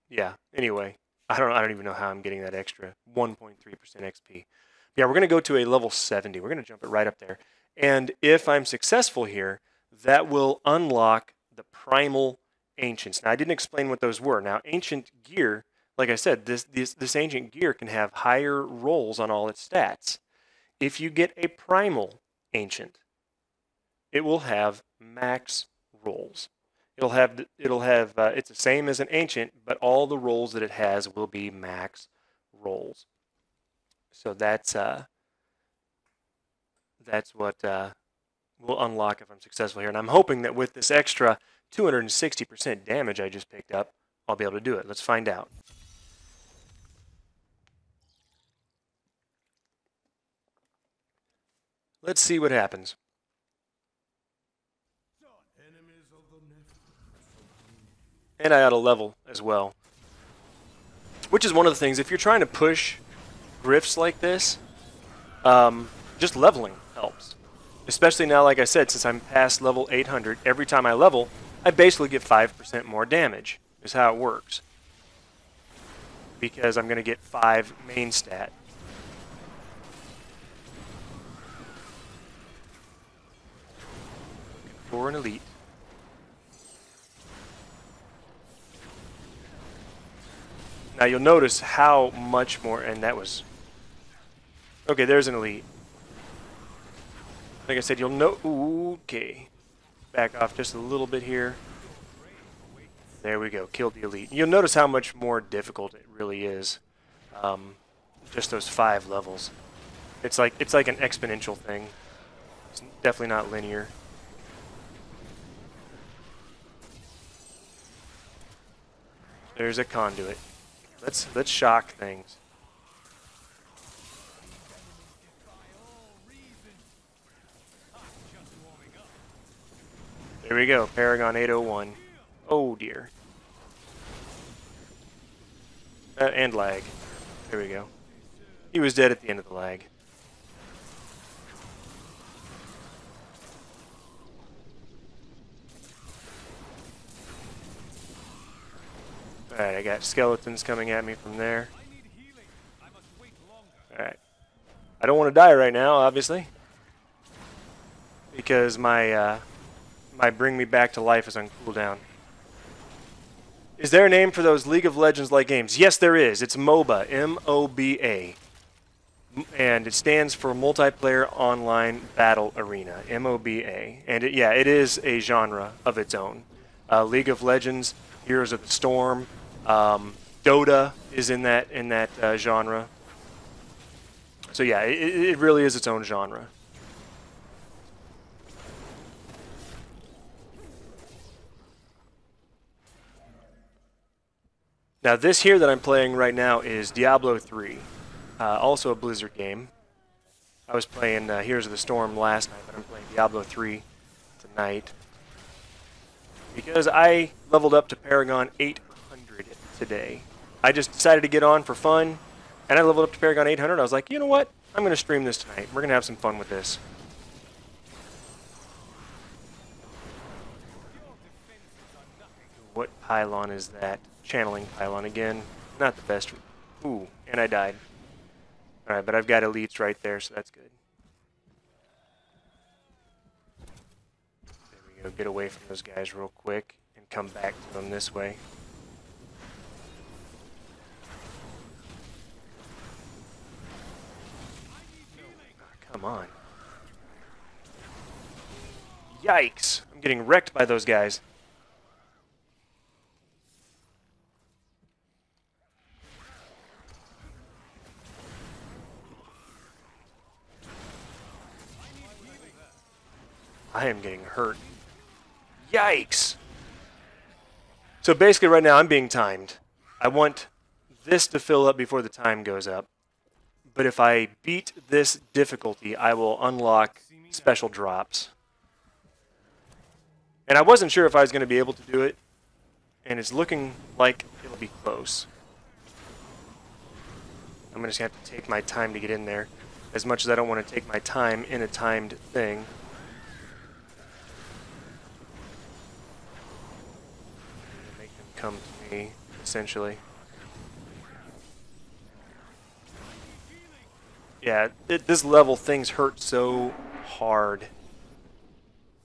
yeah, anyway, I don't even know how I'm getting that extra 1.3% XP. Yeah, we're going to go to a level 70. We're going to jump it right up there. And if I'm successful here, that will unlock the primal ancients. Now, I didn't explain what those were. Now, ancient gear, like I said, this ancient gear can have higher rolls on all its stats. If you get a primal ancient, it will have max rolls. It's the same as an ancient, but all the rolls that it has will be max rolls. So that's what will unlock if I'm successful here. And I'm hoping that with this extra 260% damage I just picked up, I'll be able to do it. Let's find out. Let's see what happens. And I got a level as well. Which is one of the things, if you're trying to push grifts like this, just leveling helps. Especially now, like I said, since I'm past level 800, every time I level, I basically get 5% more damage, is how it works. Because I'm going to get 5 main stat. For an elite. Now you'll notice how much more, and that was... Okay, there's an elite. Like I said, you'll know... Okay. Back off just a little bit here. There we go, killed the elite. You'll notice how much more difficult it really is. Just those 5 levels. It's like an exponential thing. It's definitely not linear. There's a conduit. Let's shock things. There we go, Paragon 801. Oh dear. And lag. There we go. He was dead at the end of the lag. Alright, I got skeletons coming at me from there. Alright. I don't want to die right now, obviously. Because my bring me back to life is on cooldown. Is there a name for those League of Legends-like games? Yes, there is. It's MOBA. M-O-B-A. And it stands for Multiplayer Online Battle Arena. M-O-B-A. And it is a genre of its own. League of Legends, Heroes of the Storm, Dota is in that genre. So yeah, it really is its own genre. Now this here that I'm playing right now is Diablo 3, also a Blizzard game. I was playing Heroes of the Storm last night, but I'm playing Diablo 3 tonight. Because I leveled up to Paragon 800 today. I just decided to get on for fun, and I leveled up to Paragon 800. I was like, you know what? I'm going to stream this tonight. We're going to have some fun with this. What pylon is that? Channeling pylon again. Not the best. Ooh, and I died. Alright, but I've got elites right there, so that's good. There we go. Get away from those guys real quick and come back to them this way. Oh, come on. Yikes! I'm getting wrecked by those guys. I am getting hurt. Yikes! So basically right now I'm being timed. I want this to fill up before the time goes up. But if I beat this difficulty, I will unlock special drops. And I wasn't sure if I was going to be able to do it. And it's looking like it'll be close. I'm just going to have to take my time to get in there. As much as I don't want to take my time in a timed thing. Come to me, essentially. Yeah, this level, things hurt so hard.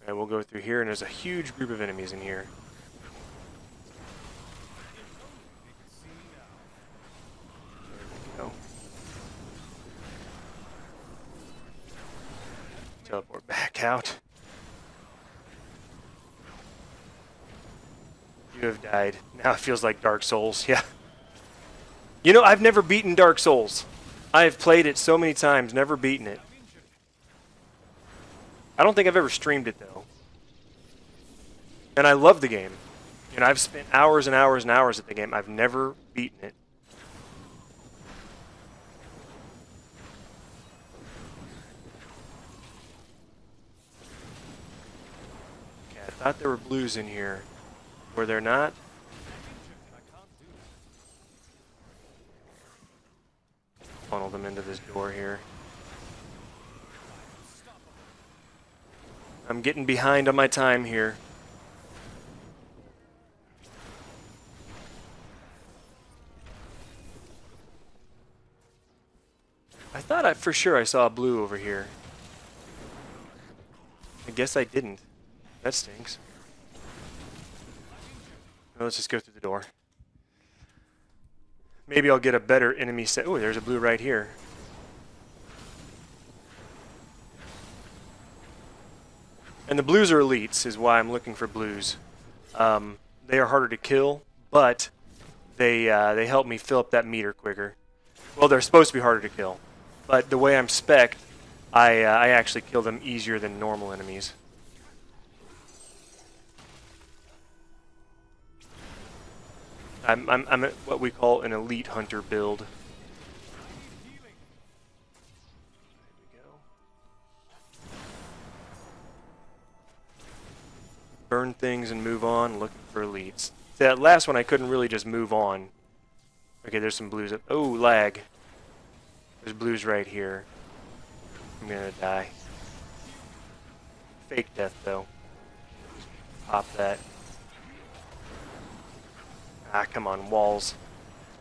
Alright, we'll go through here, and there's a huge group of enemies in here. There we go. Teleport back out. You have died. Now it feels like Dark Souls, yeah. You know, I've never beaten Dark Souls. I have played it so many times, never beaten it. I don't think I've ever streamed it, though. And I love the game. You know, I've spent hours and hours and hours at the game. I've never beaten it. Okay, I thought there were blues in here. Were there not? Funnel them into this door here. I'm getting behind on my time here. I thought for sure I saw a blue over here. I guess I didn't. That stinks. Let's just go through the door. Maybe I'll get a better enemy set. Oh, there's a blue right here. And the blues are elites, is why I'm looking for blues. They are harder to kill, but they help me fill up that meter quicker. Well, they're supposed to be harder to kill, but the way I'm spec'd, I actually kill them easier than normal enemies. I'm at what we call an elite hunter build. There we go. Burn things and move on, looking for elites. That last one I couldn't really just move on. Okay, there's some blues up. Oh, lag. There's blues right here. I'm gonna die. Fake death though. Pop that. Ah, come on, walls.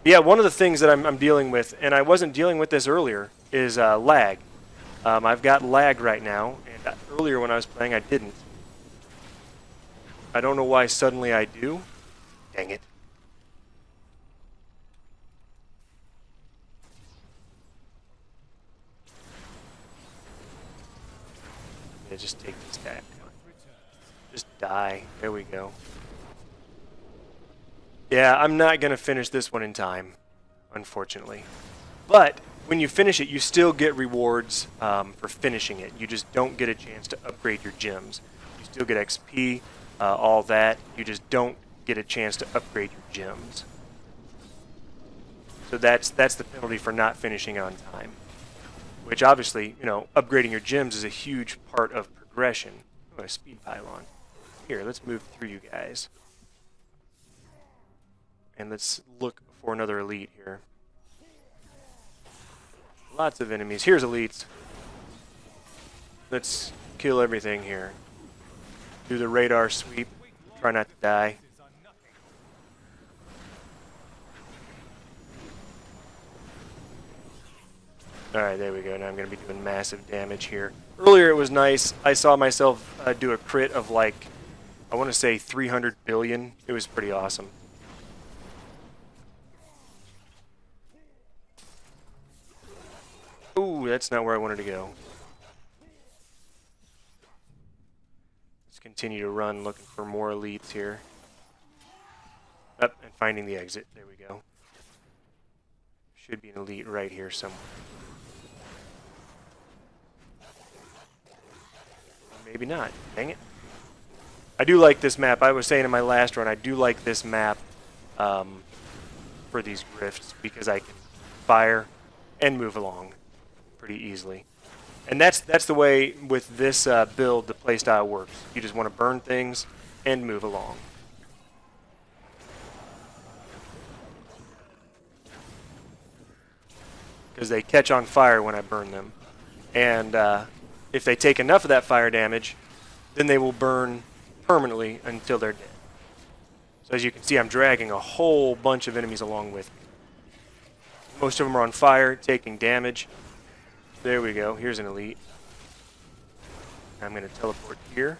Yeah, one of the things that I'm dealing with, and I wasn't dealing with this earlier, is lag. I've got lag right now, and earlier when I was playing I didn't. I don't know why suddenly I do. Dang it. Yeah, just take this guy. Just die. There we go. Yeah, I'm not going to finish this one in time, unfortunately. But when you finish it, you still get rewards for finishing it. You just don't get a chance to upgrade your gems. You still get XP, all that. You just don't get a chance to upgrade your gems. So that's the penalty for not finishing on time. Which obviously, you know, upgrading your gems is a huge part of progression. Oh, a speed pylon. Here, let's move through you guys. And let's look for another elite here. Lots of enemies. Here's elites. Let's kill everything here. Do the radar sweep. Try not to die. Alright, there we go. Now I'm going to be doing massive damage here. Earlier it was nice. I saw myself do a crit of like, I want to say 300 billion. It was pretty awesome. Ooh, that's not where I wanted to go. Let's continue to run looking for more elites here. Up and finding the exit. There we go. Should be an elite right here somewhere. Maybe not. Dang it. I do like this map. I was saying in my last run, I do like this map for these grifts because I can fire and move along pretty easily. And that's the way with this build the playstyle works. You just want to burn things and move along. Because they catch on fire when I burn them. And if they take enough of that fire damage, then they will burn permanently until they're dead. So as you can see, I'm dragging a whole bunch of enemies along with me. Most of them are on fire, taking damage. There we go. Here's an elite. I'm going to teleport here.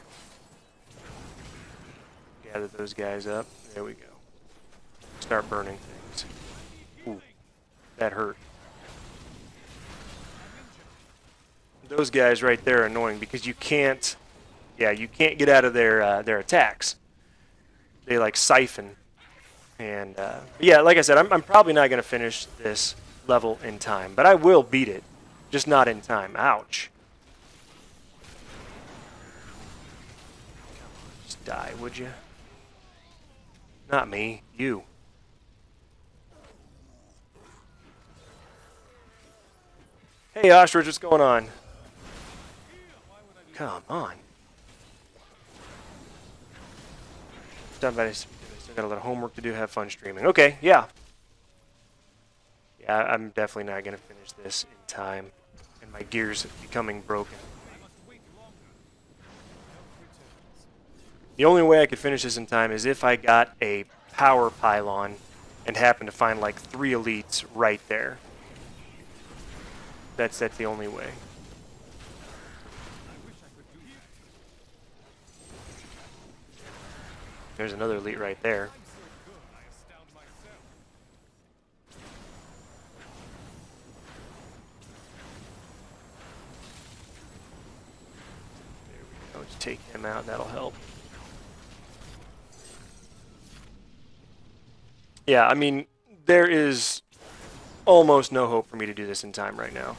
Gather those guys up. There we go. Start burning things. Ooh, that hurt. Those guys right there are annoying because you can't, you can't get out of their attacks. They like siphon, and yeah, like I said, I'm probably not going to finish this level in time, but I will beat it, just not in time. Ouch! Just die, would you? Not me, you. Hey, Ostrich, what's going on? Come on. I still got a lot of homework to do, have fun streaming. Okay, yeah. Yeah, I'm definitely not going to finish this in time. And my gear's becoming broken. The only way I could finish this in time is if I got a power pylon and happened to find like 3 elites right there. That's the only way. There's another elite right there. There we go. Just take him out. That'll help. Yeah, I mean, there is almost no hope for me to do this in time right now.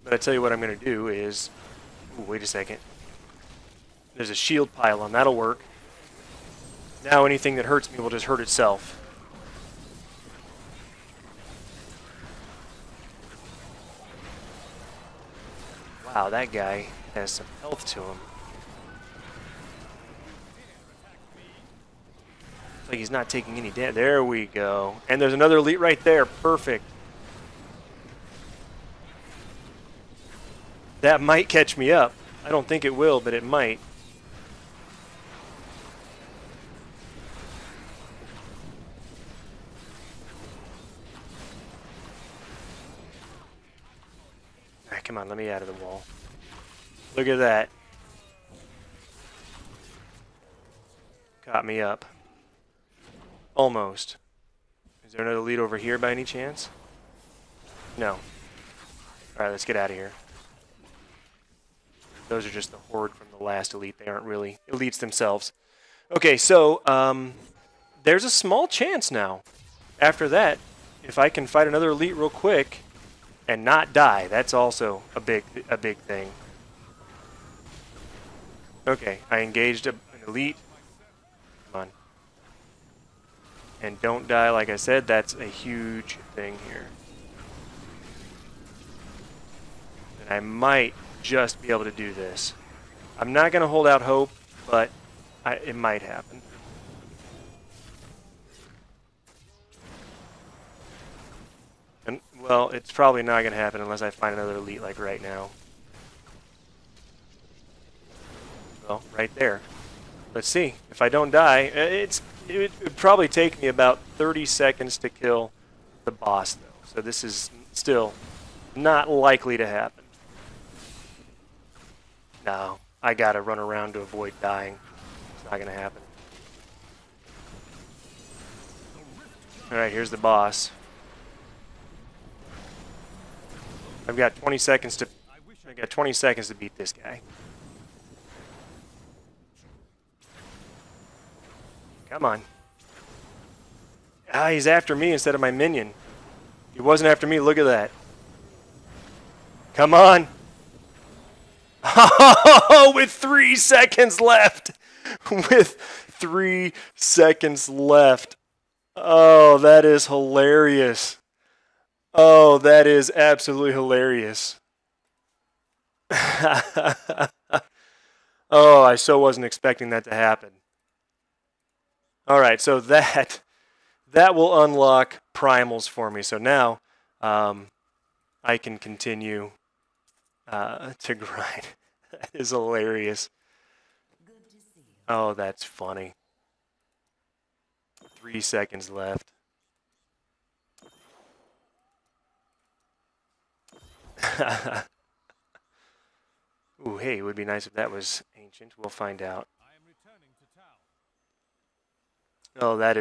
But I tell you what I'm going to do is... Ooh, wait a second. There's a shield pylon. That'll work. Now anything that hurts me will just hurt itself. Wow, that guy has some health to him. It's like he's not taking any damage. There we go. And there's another elite right there. Perfect. That might catch me up. I don't think it will, but it might. Come on, let me out of the wall. Look at that. Caught me up. Almost. Is there another lead over here by any chance? No. Alright, let's get out of here. Those are just the horde from the last elite. They aren't really elites themselves. Okay, so there's a small chance now. After that, if I can fight another elite real quick and not die, that's also a big thing. Okay, I engaged an elite. Come on. and don't die, like I said, that's a huge thing here. And I might just be able to do this. I'm not going to hold out hope, but it might happen. And, well, it's probably not going to happen unless I find another elite like right now. Well, right there. Let's see. If I don't die, it would probably take me about 30 seconds to kill the boss, though. So this is still not likely to happen. No, I gotta run around to avoid dying. It's not gonna happen. Alright, here's the boss. I've got 20 seconds to beat this guy. Come on. Ah, he's after me instead of my minion. He wasn't after me, look at that. Come on. Oh, with 3 seconds left. With 3 seconds left. Oh, that is hilarious. Oh, that is absolutely hilarious. Oh, I so wasn't expecting that to happen. All right, so that will unlock primals for me. So now I can continue to grind. That is hilarious. Good to see you. Oh, that's funny. 3 seconds left. Ooh, hey, it would be nice if that was ancient. We'll find out. I am returning to town. Oh, that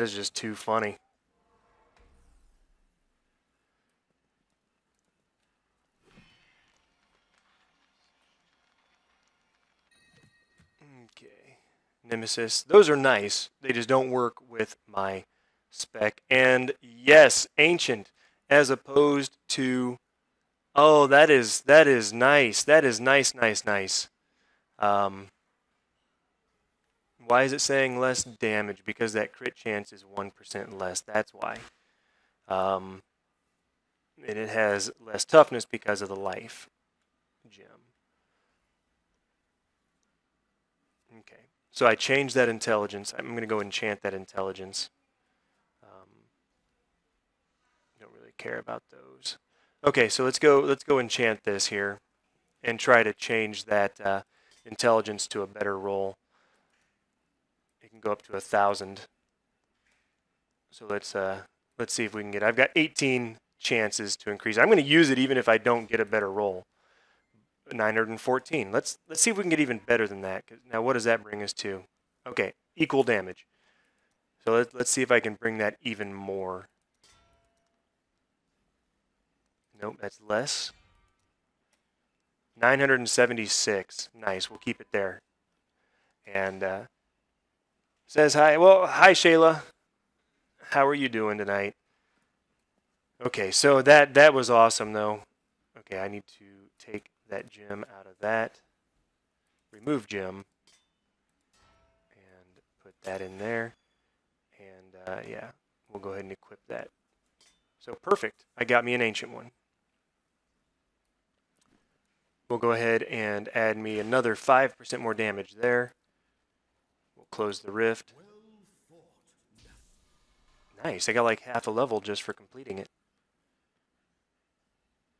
is just too funny. Okay. Nemesis. Those are nice. They just don't work with my spec. And yes, ancient as opposed to... Oh, that is nice. That is nice. Why is it saying less damage? Because that crit chance is 1% less. That's why. And it has less toughness because of the life gem. Okay. So I changed that intelligence. I'm going to go enchant that intelligence. Don't really care about those. Okay, so let's go enchant this here and try to change that intelligence to a better roll. It can go up to 1,000. So let's see if we can get. I've got 18 chances to increase. I'm going to use it even if I don't get a better roll. 914. Let's see if we can get even better than that. Now what does that bring us to? Okay, equal damage. So let's see if I can bring that even more. Nope, that's less. 976. Nice, we'll keep it there. And says hi. Well, hi Shayla. How are you doing tonight? Okay, so that was awesome though. Okay, I need to take that gem out of that. Remove gem. And put that in there. And yeah, we'll go ahead and equip that. So perfect. I got me an ancient one. We'll go ahead and add me another 5% more damage there. We'll close the rift. Nice, I got like half a level just for completing it.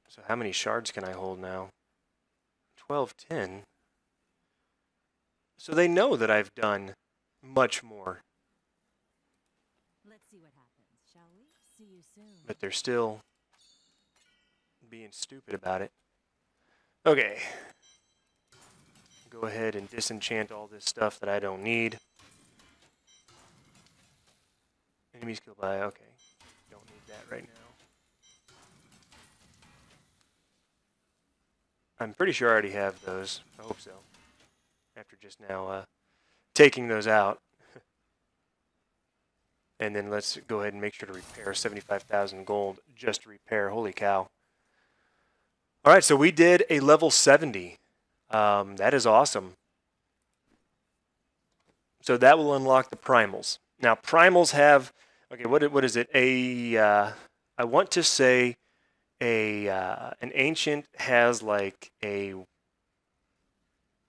So how many shards can I hold now? 1210. So they know that I've done much more. Let's see what happens, shall we? See you soon. But they're still being stupid about it. Okay. Go ahead and disenchant all this stuff that I don't need. Enemy skill by, okay. Don't need that right now. I'm pretty sure I already have those. I hope so. After just now taking those out. And then let's go ahead and make sure to repair 75,000 gold just to repair. Holy cow. All right, so we did a level 70. That is awesome. So that will unlock the primals. Now, primals have Okay, what is it? I want to say an ancient has like a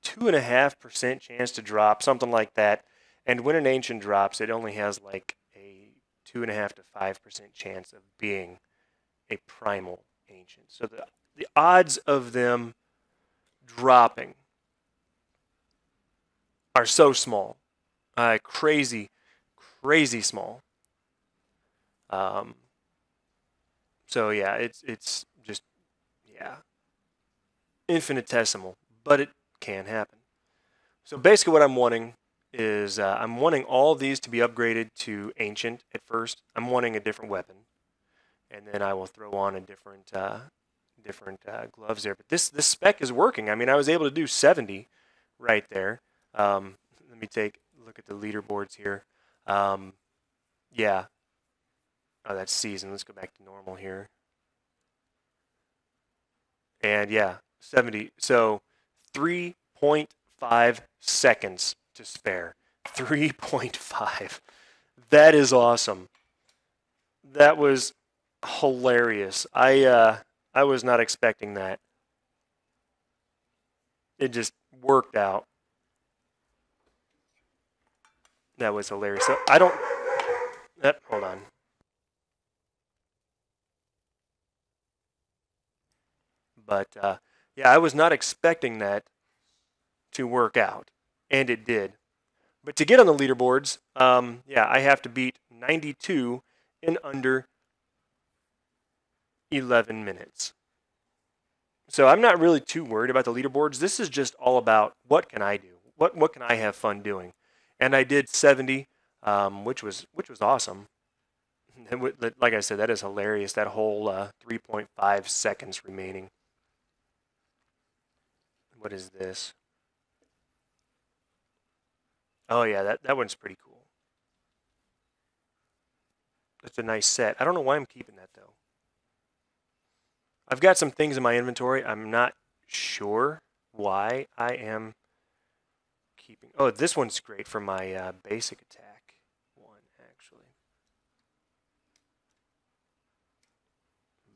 2.5% chance to drop, something like that. And when an ancient drops, it only has like a 2.5 to 5% chance of being a primal ancient. So the odds of them dropping are so small, crazy, crazy small. Um, so yeah, it's just yeah, infinitesimal, but it can happen. So basically, what I'm wanting is I'm wanting all these to be upgraded to ancient at first. I'm wanting a different weapon, and then I will throw on a different gloves there. But this spec is working. I mean, I was able to do 70 right there. Let me take a look at the leaderboards here. Yeah. Oh, that's season. Let's go back to normal here. And yeah, 70. So 3.5 seconds to spare. 3.5. That is awesome. That was hilarious. I was not expecting that. It just worked out. That was hilarious. So I don't. Hold on. But yeah, I was not expecting that to work out, and it did. But to get on the leaderboards, yeah, I have to beat 92 in under 11 minutes. So I'm not really too worried about the leaderboards. This is just all about what can I do? What can I have fun doing? And I did 70, which was awesome. Like I said, that is hilarious. That whole 3.5 seconds remaining. What is this? Oh yeah, that one's pretty cool. That's a nice set. I don't know why I'm keeping that though. I've got some things in my inventory. I'm not sure why I am keeping. Oh, this one's great for my basic attack one, actually.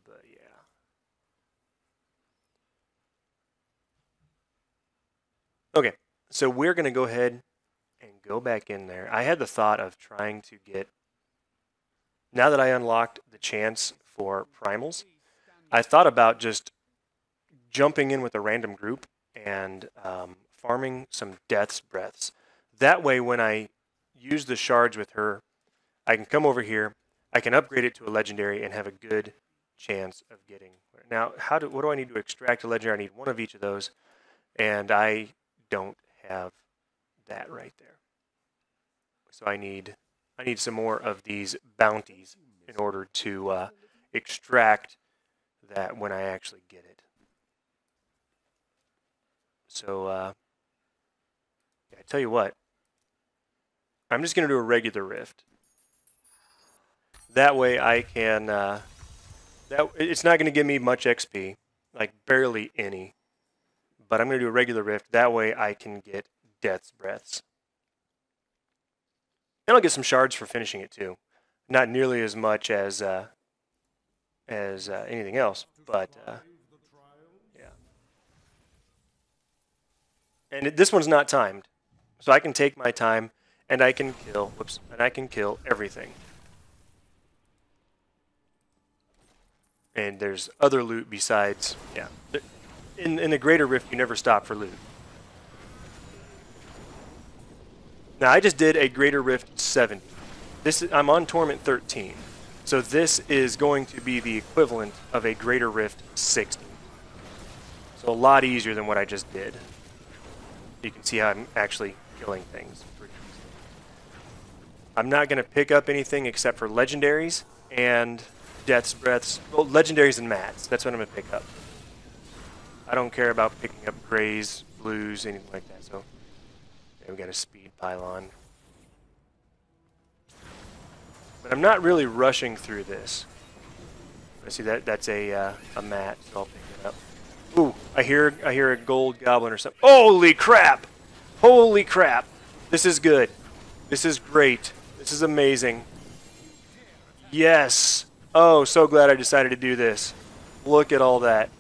But yeah. Okay, so we're going to go ahead and go back in there. I had the thought of trying to get, now that I unlocked the chance for primals, I thought about just jumping in with a random group and farming some Death's Breaths. That way, when I use the shards with her, I can come over here, I can upgrade it to a legendary and have a good chance of getting. Now, what do I need to extract a legendary? I need one of each of those, and I don't have that right there. So I need some more of these bounties in order to extract that when I actually get it. So yeah, I tell you what, I'm just going to do a regular rift. That way I can, it's not going to give me much XP, like barely any. But I'm going to do a regular rift. That way I can get Death's Breaths. And I'll get some shards for finishing it too. Not nearly as much as anything else, but yeah. And this one's not timed, so I can take my time and I can kill. Whoops! And I can kill everything. And there's other loot besides. Yeah. In the Greater Rift, you never stop for loot. Now, I just did a Greater Rift 70. I'm on Torment 13. So this is going to be the equivalent of a Greater Rift 60. So a lot easier than what I just did. You can see how I'm actually killing things. I'm not going to pick up anything except for legendaries and Death's Breaths. Well, legendaries and mats. That's what I'm going to pick up. I don't care about picking up grays, blues, anything like that. So yeah, we got a speed pylon. But I'm not really rushing through this. I see that's a mat, so I'll pick it up. Ooh, I hear a gold goblin or something. Holy crap! Holy crap! This is good. This is great. This is amazing. Yes! Oh, so glad I decided to do this. Look at all that.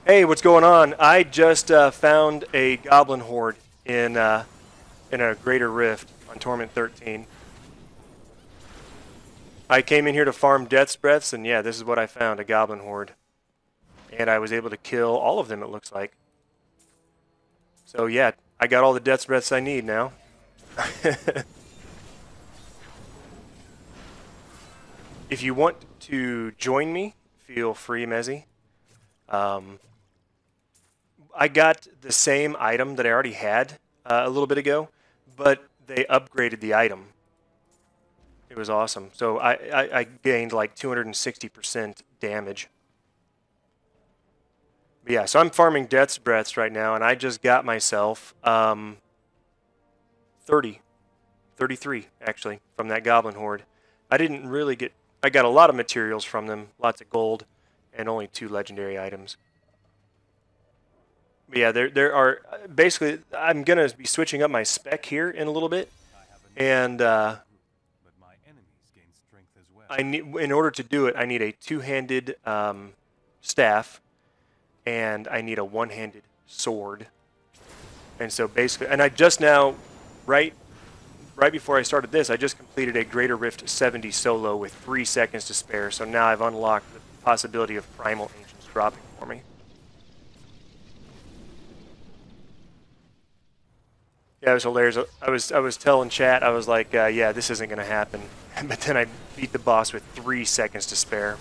Hey, what's going on? I just found a goblin horde in a greater rift on Torment 13. I came in here to farm Death's Breaths, and yeah, this is what I found, a goblin horde. And I was able to kill all of them, it looks like. So yeah, I got all the Death's Breaths I need now. If you want to join me, feel free, Mezzy. I got the same item that I already had a little bit ago, but they upgraded the item. It was awesome. So I gained like 260% damage. But yeah, so I'm farming Death's Breaths right now, and I just got myself 33 actually, from that Goblin Horde. I didn't really get... I got a lot of materials from them, lots of gold, and only 2 legendary items. But yeah, there are... Basically, I'm going to be switching up my spec here in a little bit, and I need, in order to do it, I need a 2-handed staff, and I need a 1-handed sword. And so basically, and I just now, right before I started this, I just completed a Greater Rift 70 solo with 3 seconds to spare. So now I've unlocked the possibility of Primal Ancients dropping for me. Yeah, it was hilarious. I was telling chat, I was like, yeah, this isn't gonna happen. But then I beat the boss with 3 seconds to spare.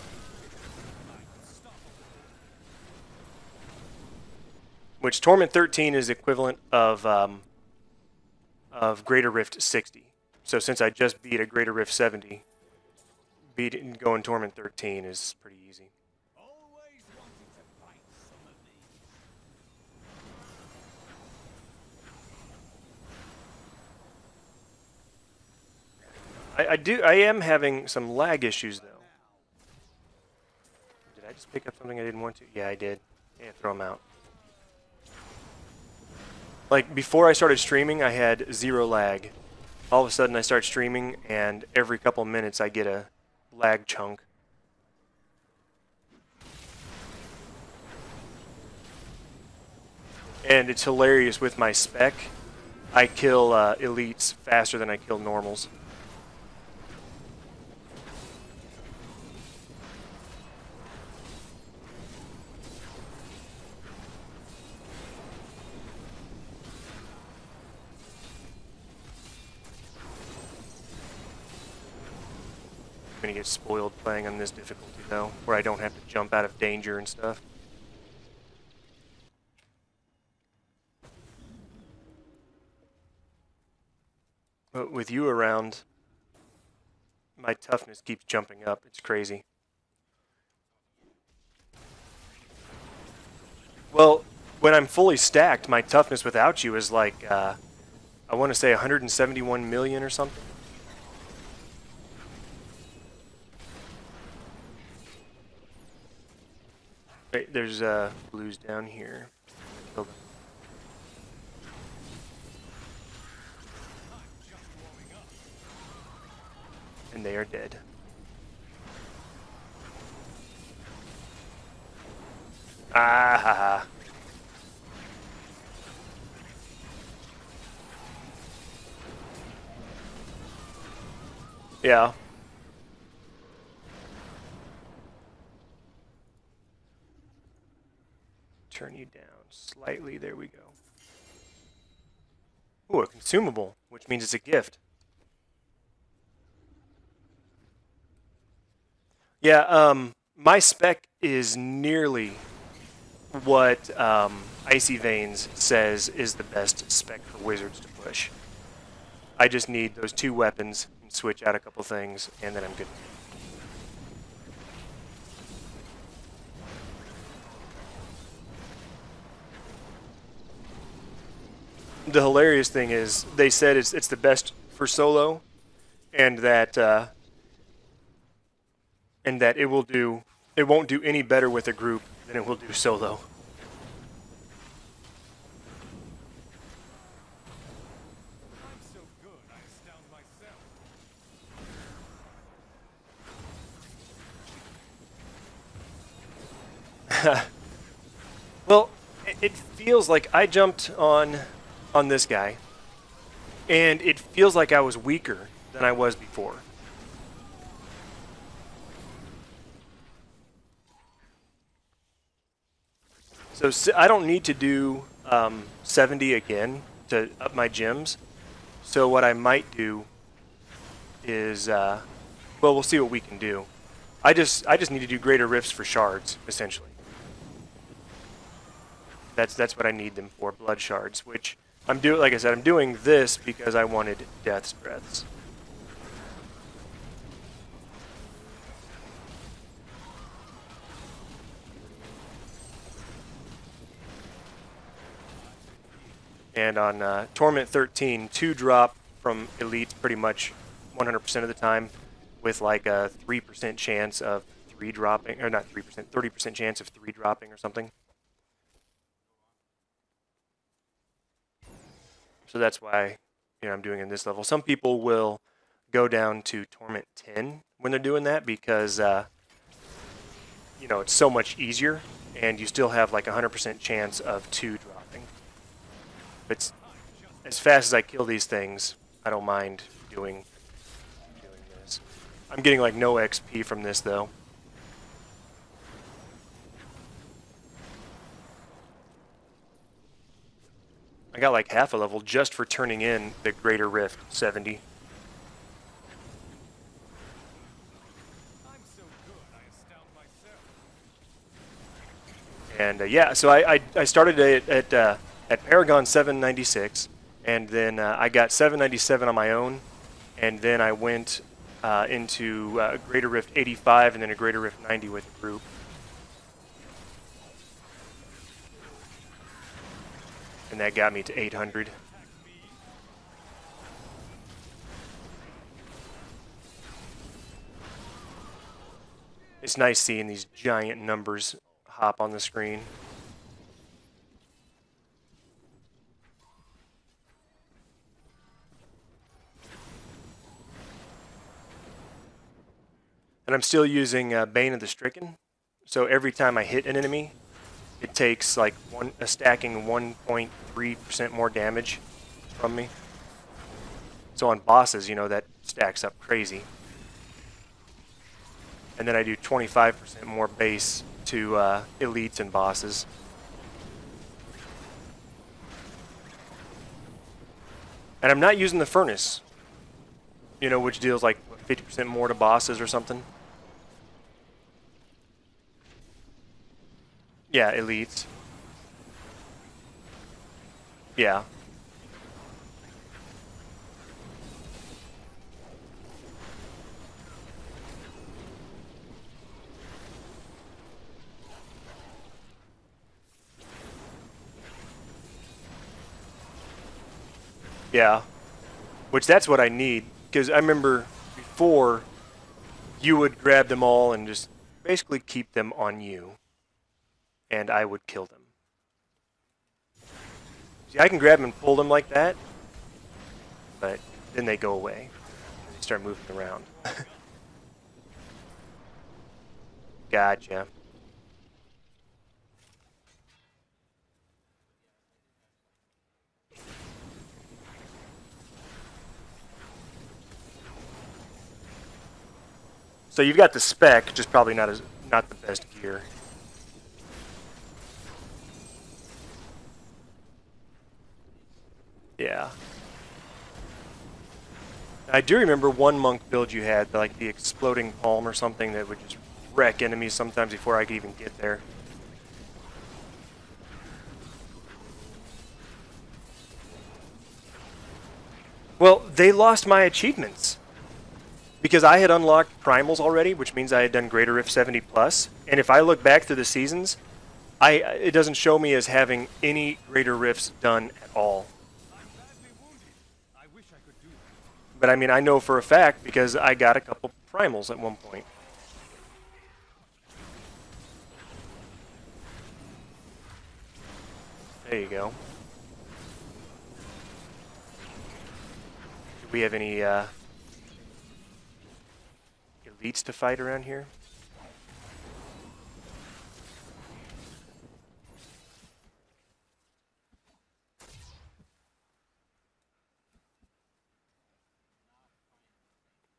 Which Torment 13 is equivalent of Greater Rift 60. So since I just beat a Greater Rift 70, going Torment 13 is pretty easy. I am having some lag issues though. Did I just pick up something I didn't want to? Yeah, I did. Yeah, throw them out. Like, before I started streaming, I had 0 lag. All of a sudden, I start streaming, and every couple minutes, I get a lag chunk. And it's hilarious with my spec. I kill elites faster than I kill normals. I'm gonna get spoiled playing on this difficulty though, where I don't have to jump out of danger and stuff. But with you around, my toughness keeps jumping up. It's crazy. Well, when I'm fully stacked, my toughness without you is like, I want to say 171 million or something. Wait, there's blues down here. And they are dead. Ah ha ha. Yeah. Turn you down slightly. There we go. Ooh, a consumable, which means it's a gift. Yeah, my spec is nearly what Icy Veins says is the best spec for wizards to push. I just need those 2 weapons and switch out a couple things, and then I'm good. The hilarious thing is they said it's the best for solo, and that it won't do any better with a group than it will do solo. Well, it feels like I jumped on this guy, and it feels like I was weaker than I was before. So I don't need to do 70 again to up my gems. So what I might do is, well, we'll see what we can do. I just need to do greater rifts for shards, essentially. That's what I need them for, blood shards. Which I'm doing, like I said, I'm doing this because I wanted death's breaths. And on Torment 13, 2 drop from elites pretty much 100% of the time, with like a 3% chance of 3 dropping, or not 3%, 30% chance of 3 dropping or something. So that's why, I'm doing in this level. Some people will go down to Torment 10 when they're doing that because, it's so much easier, and you still have like a 100% chance of 2 dropping. But as fast as I kill these things, I don't mind doing this. I'm getting like no XP from this though. I got like half a level just for turning in the Greater Rift 70. And yeah, so I started at Paragon 796, and then I got 797 on my own, and then I went into Greater Rift 85 and then a Greater Rift 90 with a group. And that got me to 800. It's nice seeing these giant numbers hop on the screen. And I'm still using Bane of the Stricken. So every time I hit an enemy, it takes like a stacking 1.3% more damage from me. So on bosses, that stacks up crazy. And then I do 25% more base to elites and bosses. And I'm not using the furnace, which deals like 50% more to bosses or something. Yeah, elites. Yeah. Yeah. Which that's what I need, because I remember before you would grab them all and just basically keep them on you, and I would kill them. See, I can grab them and pull them like that, but then they go away. They start moving around. Gotcha. So you've got the spec, just probably not the best gear. Yeah. I do remember one monk build you had, like the exploding palm or something that would just wreck enemies sometimes before I could even get there. Well, they lost my achievements because I had unlocked primals already, which means I had done Greater Rift 70 plus. And if I look back through the seasons, it doesn't show me as having any Greater Rifts done at all. But I mean, I know for a fact because I got a couple primals at one point. There you go. Do we have any elites to fight around here?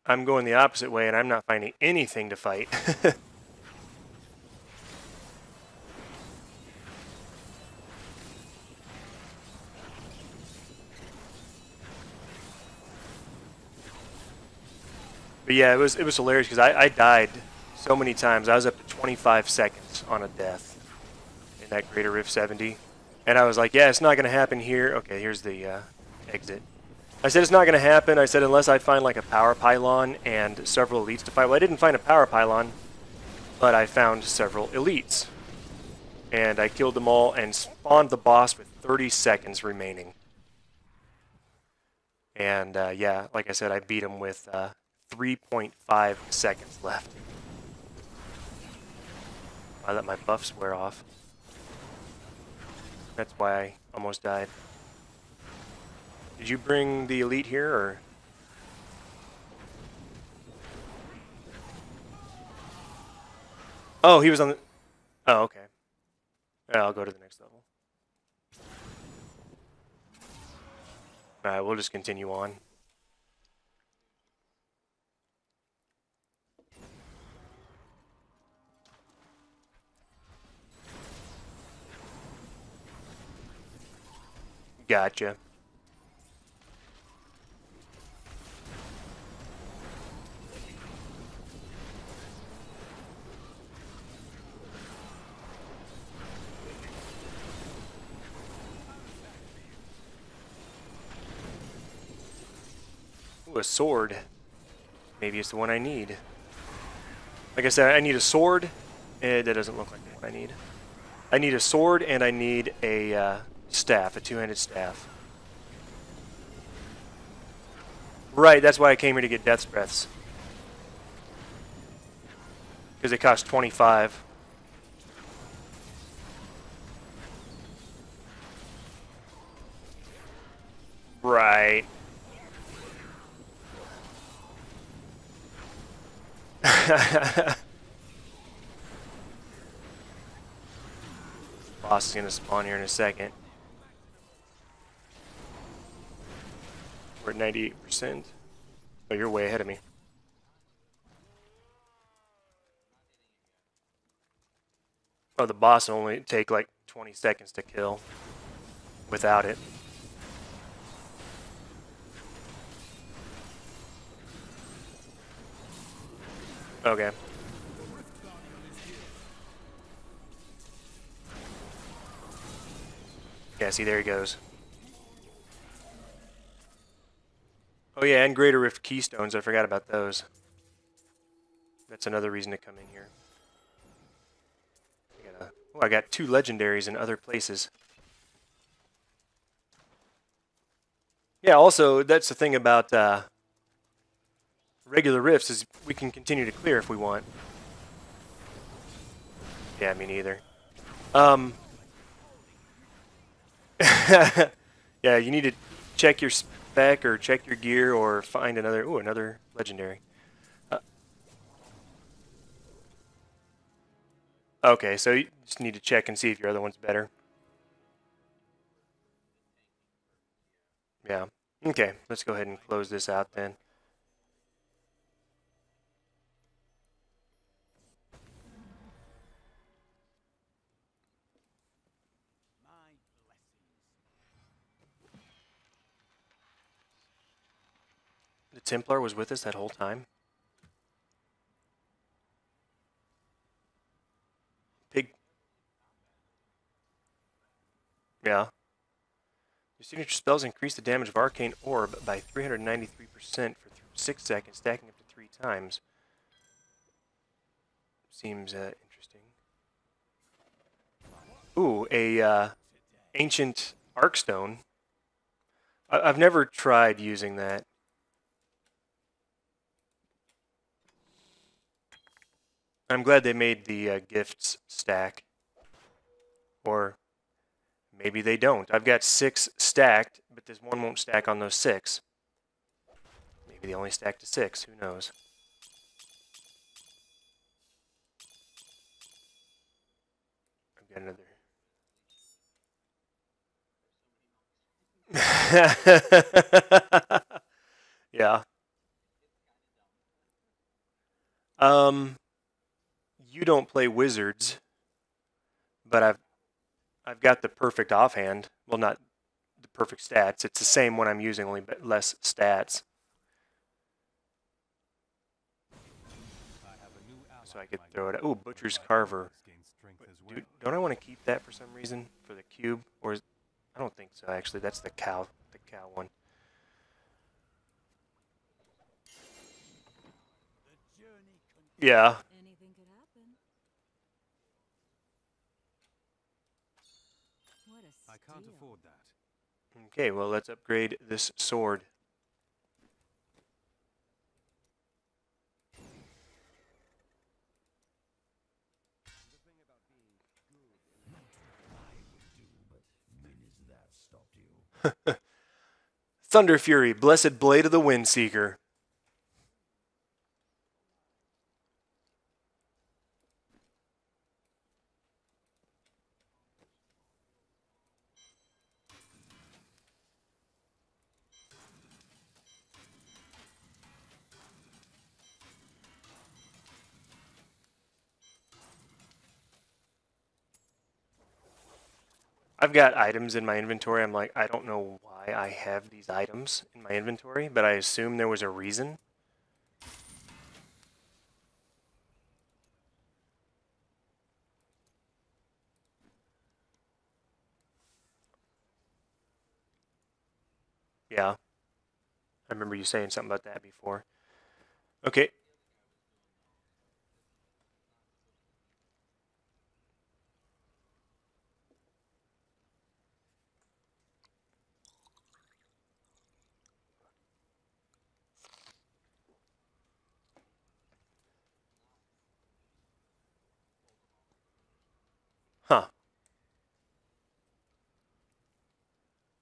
I'm going the opposite way, and I'm not finding anything to fight. But yeah, it was hilarious because I died so many times. I was up to 25 seconds on a death in that Greater Rift 70. And I was like, yeah, it's not going to happen here. Okay, here's the exit. I said it's not going to happen. I said unless I find like a power pylon and several elites to fight. Well, I didn't find a power pylon, but I found several elites. And I killed them all and spawned the boss with 30 seconds remaining. And yeah, like I said, I beat him with 3.5 seconds left. I let my buffs wear off. That's why I almost died. Did you bring the elite here, or? Oh, he was on the... Oh, okay. Yeah, I'll go to the next level. Alright, we'll just continue on. Gotcha. Ooh, a sword. Maybe it's the one I need. Like I said, I need a sword. That doesn't look like the one I need. I need a sword and I need a staff, a two-handed staff. Right, that's why I came here to get Death's Breaths. Because they cost 25. Right. Boss is going to spawn here in a second. We're at 98%. Oh, you're way ahead of me. Oh, the boss will only take like 20 seconds to kill without it. Okay. Yeah, see, there he goes. Oh yeah, and Greater Rift Keystones, I forgot about those. That's another reason to come in here. I got 2 legendaries in other places. Yeah, also, that's the thing about regular rifts, is we can continue to clear if we want. Yeah, me neither. Yeah, you need to check your spec or check your gear or find another... Ooh, another legendary. Okay, so you just need to check and see if your other one's better. Yeah. Okay, let's go ahead and close this out then. The Templar was with us that whole time. Pig. Yeah. Your signature spells increase the damage of Arcane Orb by 393% for 6 seconds, stacking up to 3 times. Seems interesting. Ooh, a ancient Arkstone. I've never tried using that. I'm glad they made the gifts stack. Or maybe they don't. I've got 6 stacked, but this one won't stack on those 6. Maybe they only stack to 6. Who knows? I've got another. Yeah. You don't play wizards, but I've got the perfect offhand. Well, not the perfect stats. It's the same one I'm using, only less stats. So I could throw it. Oh, Butcher's Carver. Don't I want to keep that for some reason for the cube? Or is, I don't think so. Actually, that's the cow one. Yeah. Anything could happen. What a steal. I can't afford that. Okay, well, let's upgrade this sword. Thunder Fury, Blessed Blade of the Windseeker. I've got items in my inventory. I'm like, I don't know why I have these items in my inventory, but I assume there was a reason. Yeah. I remember you saying something about that before. Okay. Huh.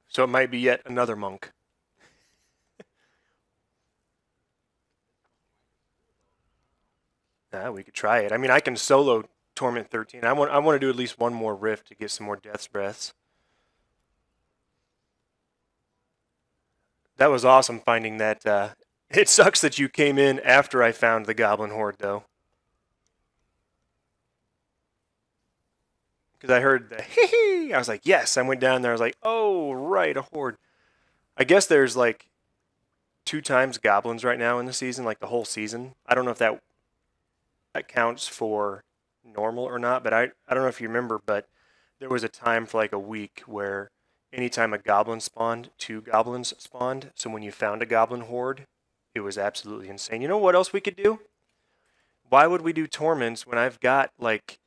So it might be yet another monk. Yeah, we could try it. I mean, I can solo Torment 13. I want to do at least one more rift to get some more Death's Breaths. That was awesome finding that. It sucks that you came in after I found the Goblin Horde, though. Because I heard the hee. I was like, yes. I went down there. I was like, oh, right, a horde. I guess there's like 2 times goblins right now in the season, like the whole season. I don't know if that counts for normal or not, but I don't know if you remember, but there was a time for like a week where anytime a goblin spawned, 2 goblins spawned. So when you found a goblin horde, it was absolutely insane. You know what else we could do? Why would we do torments when I've got like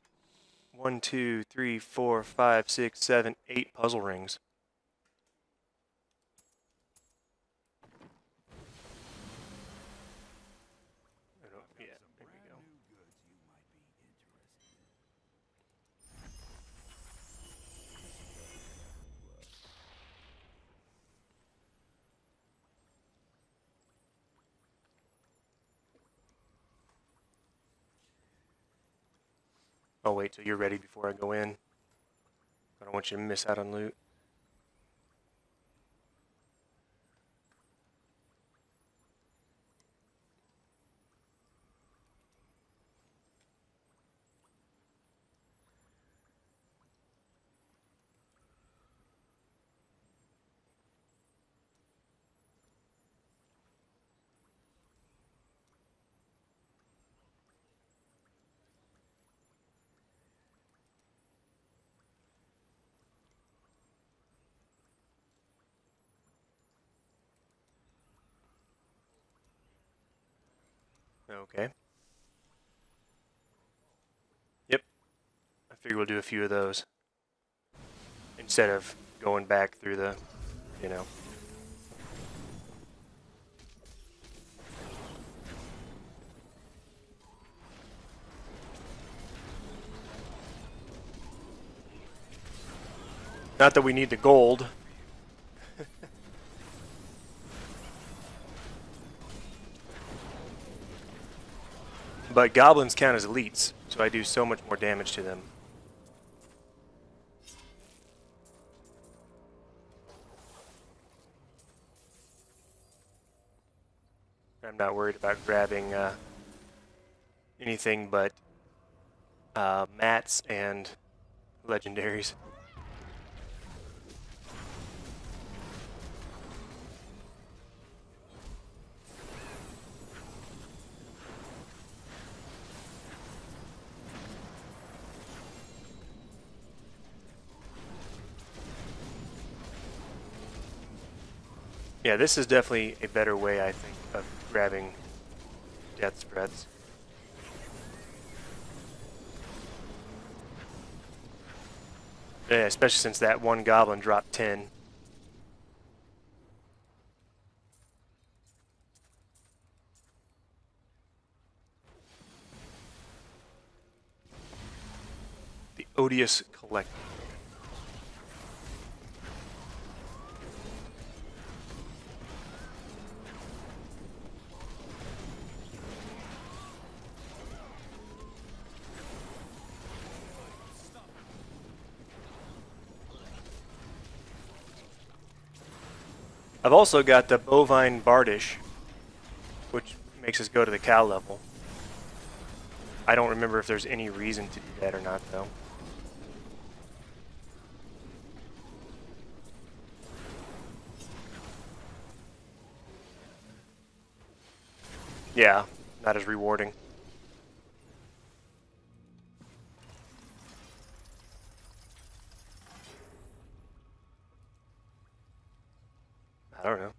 1, 2, 3, 4, 5, 6, 7, 8 puzzle rings? Yeah, there we go. I'll wait till you're ready before I go in. I don't want you to miss out on loot. Okay. Yep. I figure we'll do a few of those instead of going back through the, you know. Not that we need the gold. But goblins count as elites, so I do so much more damage to them. I'm not worried about grabbing anything but mats and legendaries. Yeah, this is definitely a better way, I think, of grabbing death's breaths. Yeah, especially since that one goblin dropped 10. The Odious Collector. I've also got the Bovine Bardish, which makes us go to the cow level. I don't remember if there's any reason to do that or not, though. Yeah, not as rewarding. I don't know.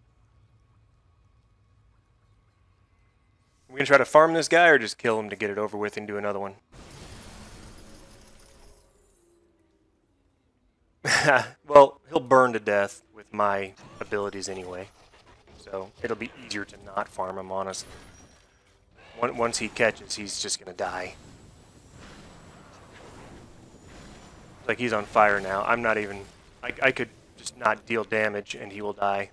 We gonna try to farm this guy or just kill him to get it over with and do another one? Well, he'll burn to death with my abilities anyway. So it'll be easier to not farm him, honestly. Once he catches, he's just gonna die. Like, he's on fire now. I'm not even... I could just not deal damage and he will die.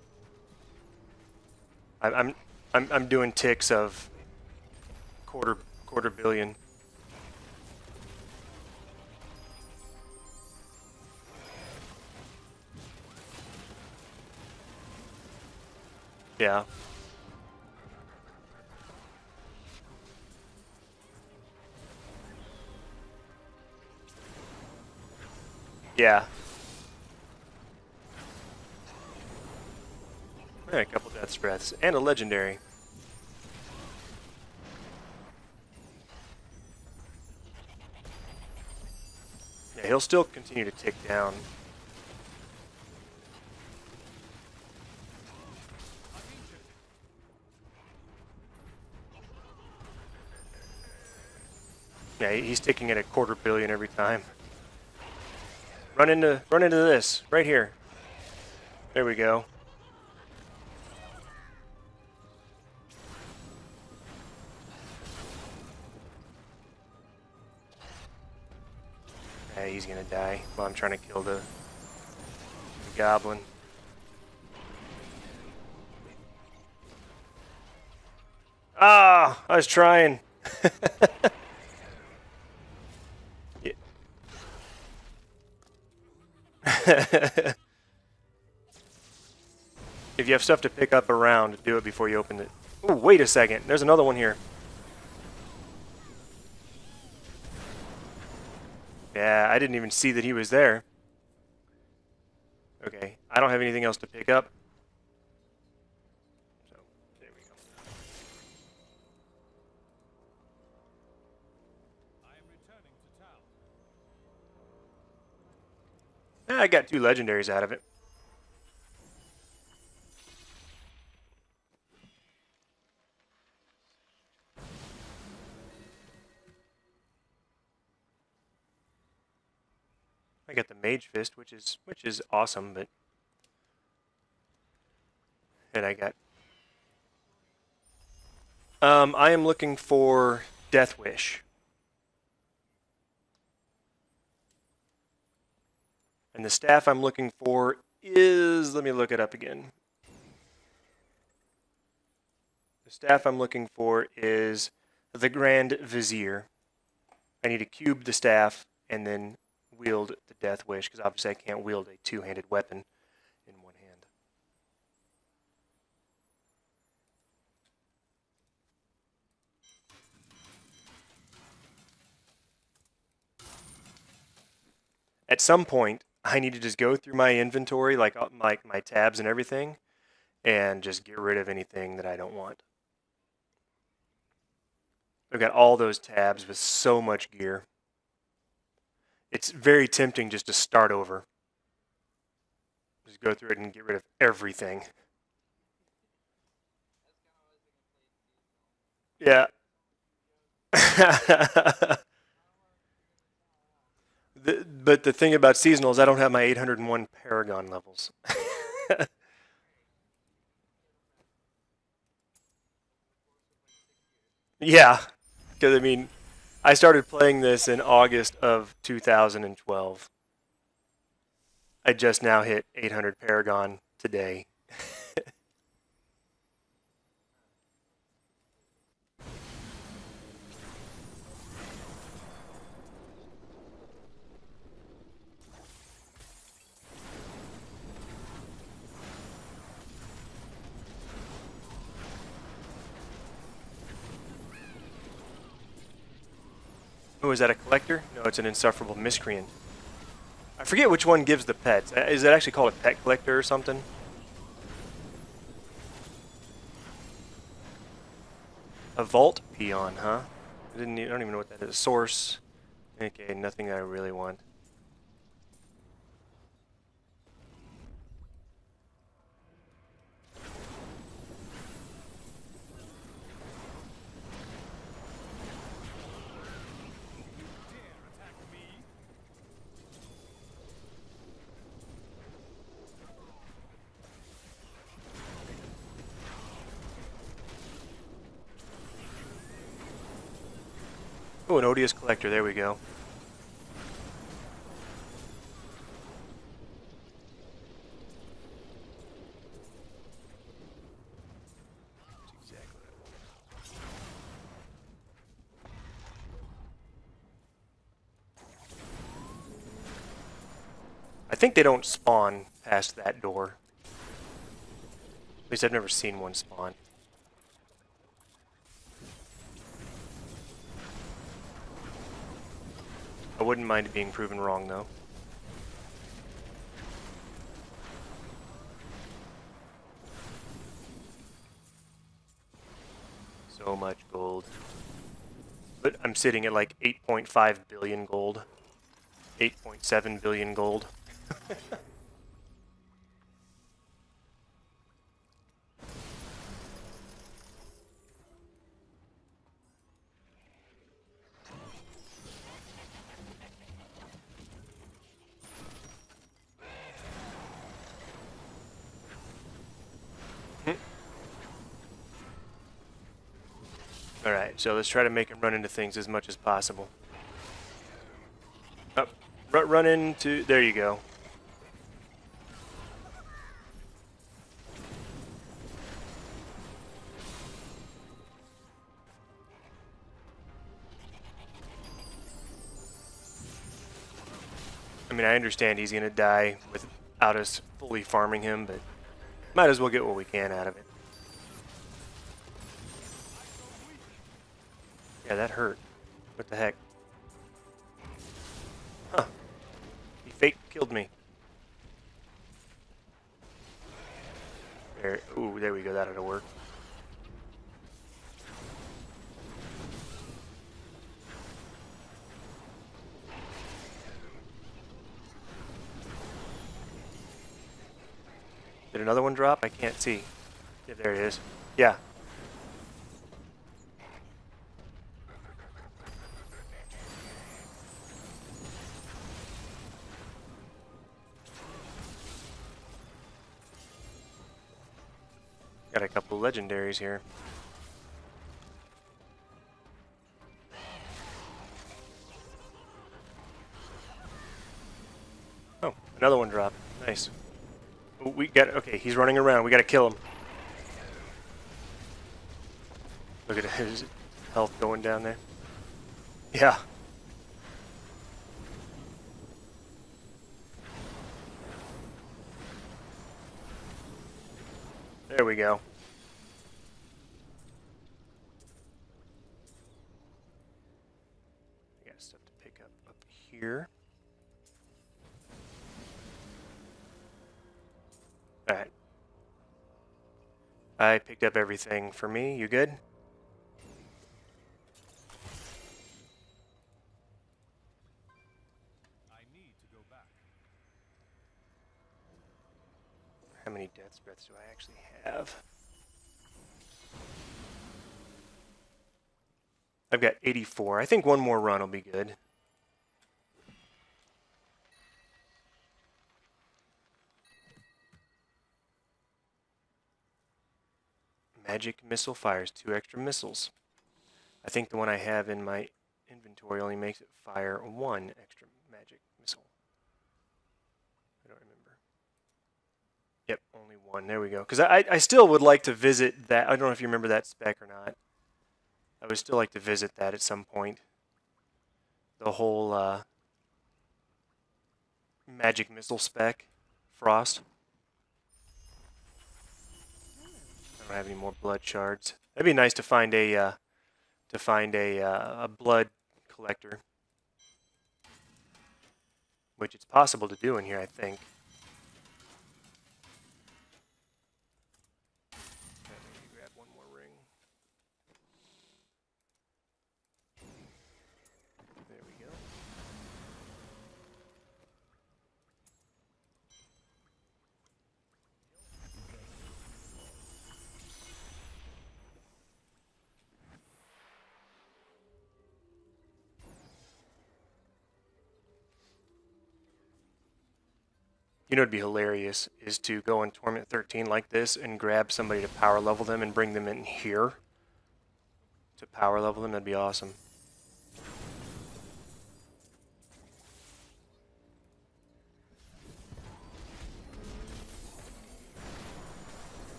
I'm doing ticks of quarter billion. Yeah. Yeah. Yeah, a couple death breaths and a legendary. Yeah, he'll still continue to tick down. Yeah, he's ticking at a quarter billion every time. Run into this right here. There we go. Yeah, he's gonna die while I'm trying to kill the goblin. Ah, I was trying. Yeah. If you have stuff to pick up around, do it before you open it. Oh, wait a second. There's another one here. Yeah, I didn't even see that he was there. Okay, I don't have anything else to pick up. So, there we go. I am returning to town. I got 2 legendaries out of it. I got the Mage Fist, which is awesome, but and I got I am looking for Death Wish. And the staff I'm looking for is, let me look it up again. The staff I'm looking for is the Grand Vizier. I need to cube the staff and then wield the Death Wish, because obviously I can't wield a two-handed weapon in one hand. at some point, I need to just go through my inventory, like my tabs and everything, and just get rid of anything that I don't want. I've got all those tabs with so much gear. It's very tempting just to start over. Just go through it and get rid of everything. Yeah. But the thing about seasonal is I don't have my 801 Paragon levels. Yeah, because I mean, I started playing this in August of 2012. I just now hit 800 Paragon today. Oh, is that a collector? No, it's an insufferable miscreant. I forget which one gives the pets. Is it actually called a pet collector or something? A vault peon, huh? I don't even know what that is. A source. Okay, nothing I really want. Dare attack me? Oh, an odious collector. There we go. That's exactly what I want. I think they don't spawn past that door. At least I've never seen one spawn. I wouldn't mind being proven wrong, though. So much gold. But I'm sitting at like 8.5 billion gold. 8.7 billion gold. Alright, so let's try to make him run into things as much as possible. Oh, run into... There you go. I mean, I understand he's going to die without us fully farming him, but might as well get what we can out of it. Yeah, that hurt. What the heck? Huh. He fake killed me. There. Ooh, there we go. That ought to work. Did another one drop? I can't see. Yeah, there it is. Yeah. Got a couple of legendaries here. Oh, another one dropped. Nice. Oh, we got... Okay, he's running around. We got to kill him. Look at his health going down there. Yeah. There we go. I got stuff to pick up here. I picked up everything for me. You good? I need to go back. How many death's breaths do I actually have? I've got 84. I think one more run will be good. Magic missile fires 2 extra missiles. I think the one I have in my inventory only makes it fire 1 extra magic missile. I don't remember. Yep, only 1. There we go. Because I still would like to visit that. I don't know if you remember that spec or not. I would still like to visit that at some point. The whole magic missile spec. Frost. I don't have any more blood shards. That'd be nice to find a blood collector, which it's possible to do in here, I think. Okay, let me grab one more ring. There we go. You know, it'd be hilarious is to go in Torment 13 like this and grab somebody to power level them and bring them in here to power level them. That'd be awesome.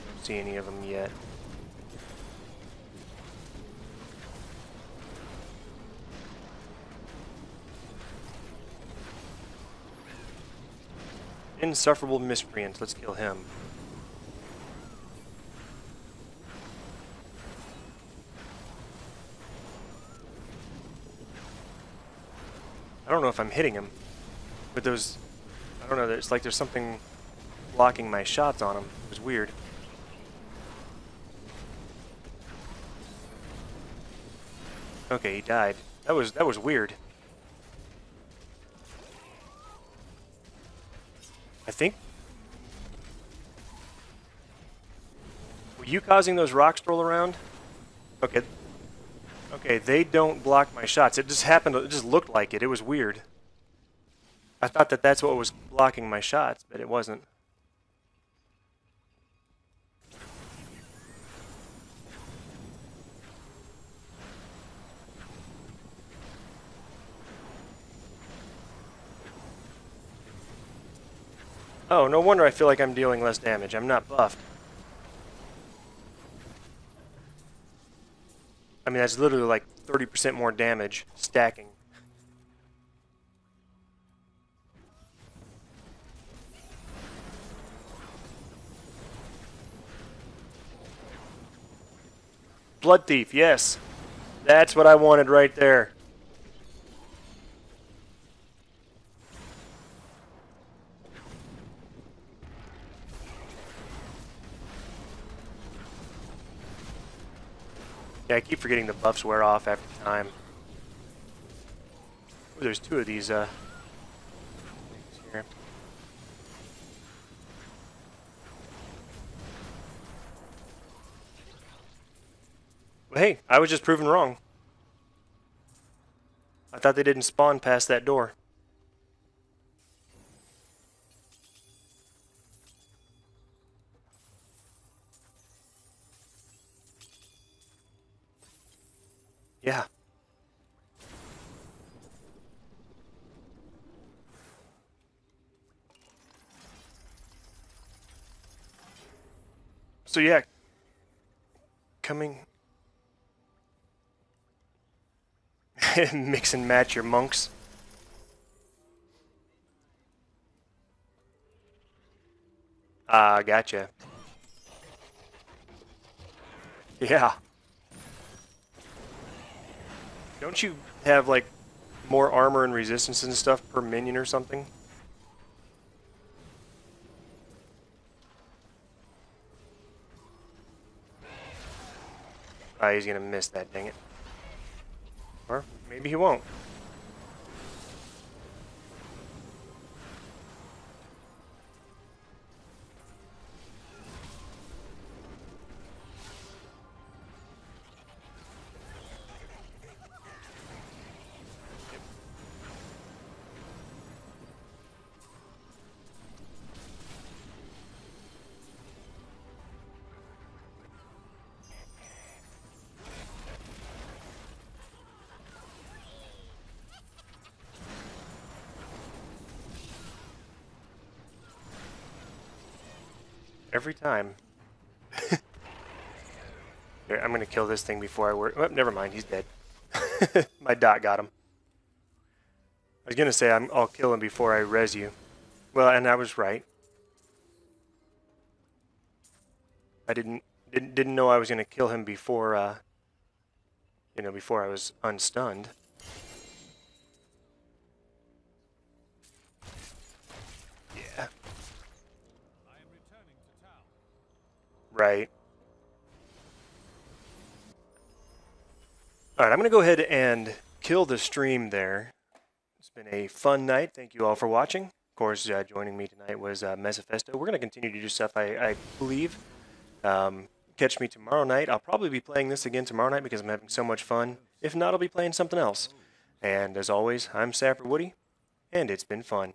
Don't see any of them yet. Insufferable miscreant. Let's kill him. I don't know if I'm hitting him with those. I don't know. It's like there's something blocking my shots on him. It was weird. Okay, he died. That was weird. I think. Were you causing those rocks to roll around? Okay. Okay, they don't block my shots. It just happened. It just looked like it. It was weird. I thought that that's what was blocking my shots, but it wasn't. Oh, no wonder I feel like I'm dealing less damage. I'm not buffed. I mean, that's literally like 30% more damage stacking. Blood Thief, yes. That's what I wanted right there. Yeah, I keep forgetting the buffs wear off after time. Ooh, there's 2 of these things here. Well, hey, I was just proven wrong. I thought they didn't spawn past that door. Yeah. So yeah, coming... Mix and match your monks. Ah, gotcha. Yeah. Don't you have, like, more armor and resistance and stuff per minion or something? Oh, he's gonna miss that, dang it. Or maybe he won't. Every time. Here, I'm gonna kill this thing before I work. Oh, never mind, he's dead. My dot got him. I was gonna say I'll kill him before I res you. Well, and I was right. I didn't know I was gonna kill him before before I was unstunned. Yeah. I am returning to town. Right. All right, I'm gonna go ahead and kill the stream there. It's been a fun night. Thank you all for watching. Of course, joining me tonight was Mesophesto. We're gonna continue to do stuff, I believe. Catch me tomorrow night. I'll probably be playing this again tomorrow night because I'm having so much fun. If not, I'll be playing something else. And as always, I'm Sapper Woody, and it's been fun.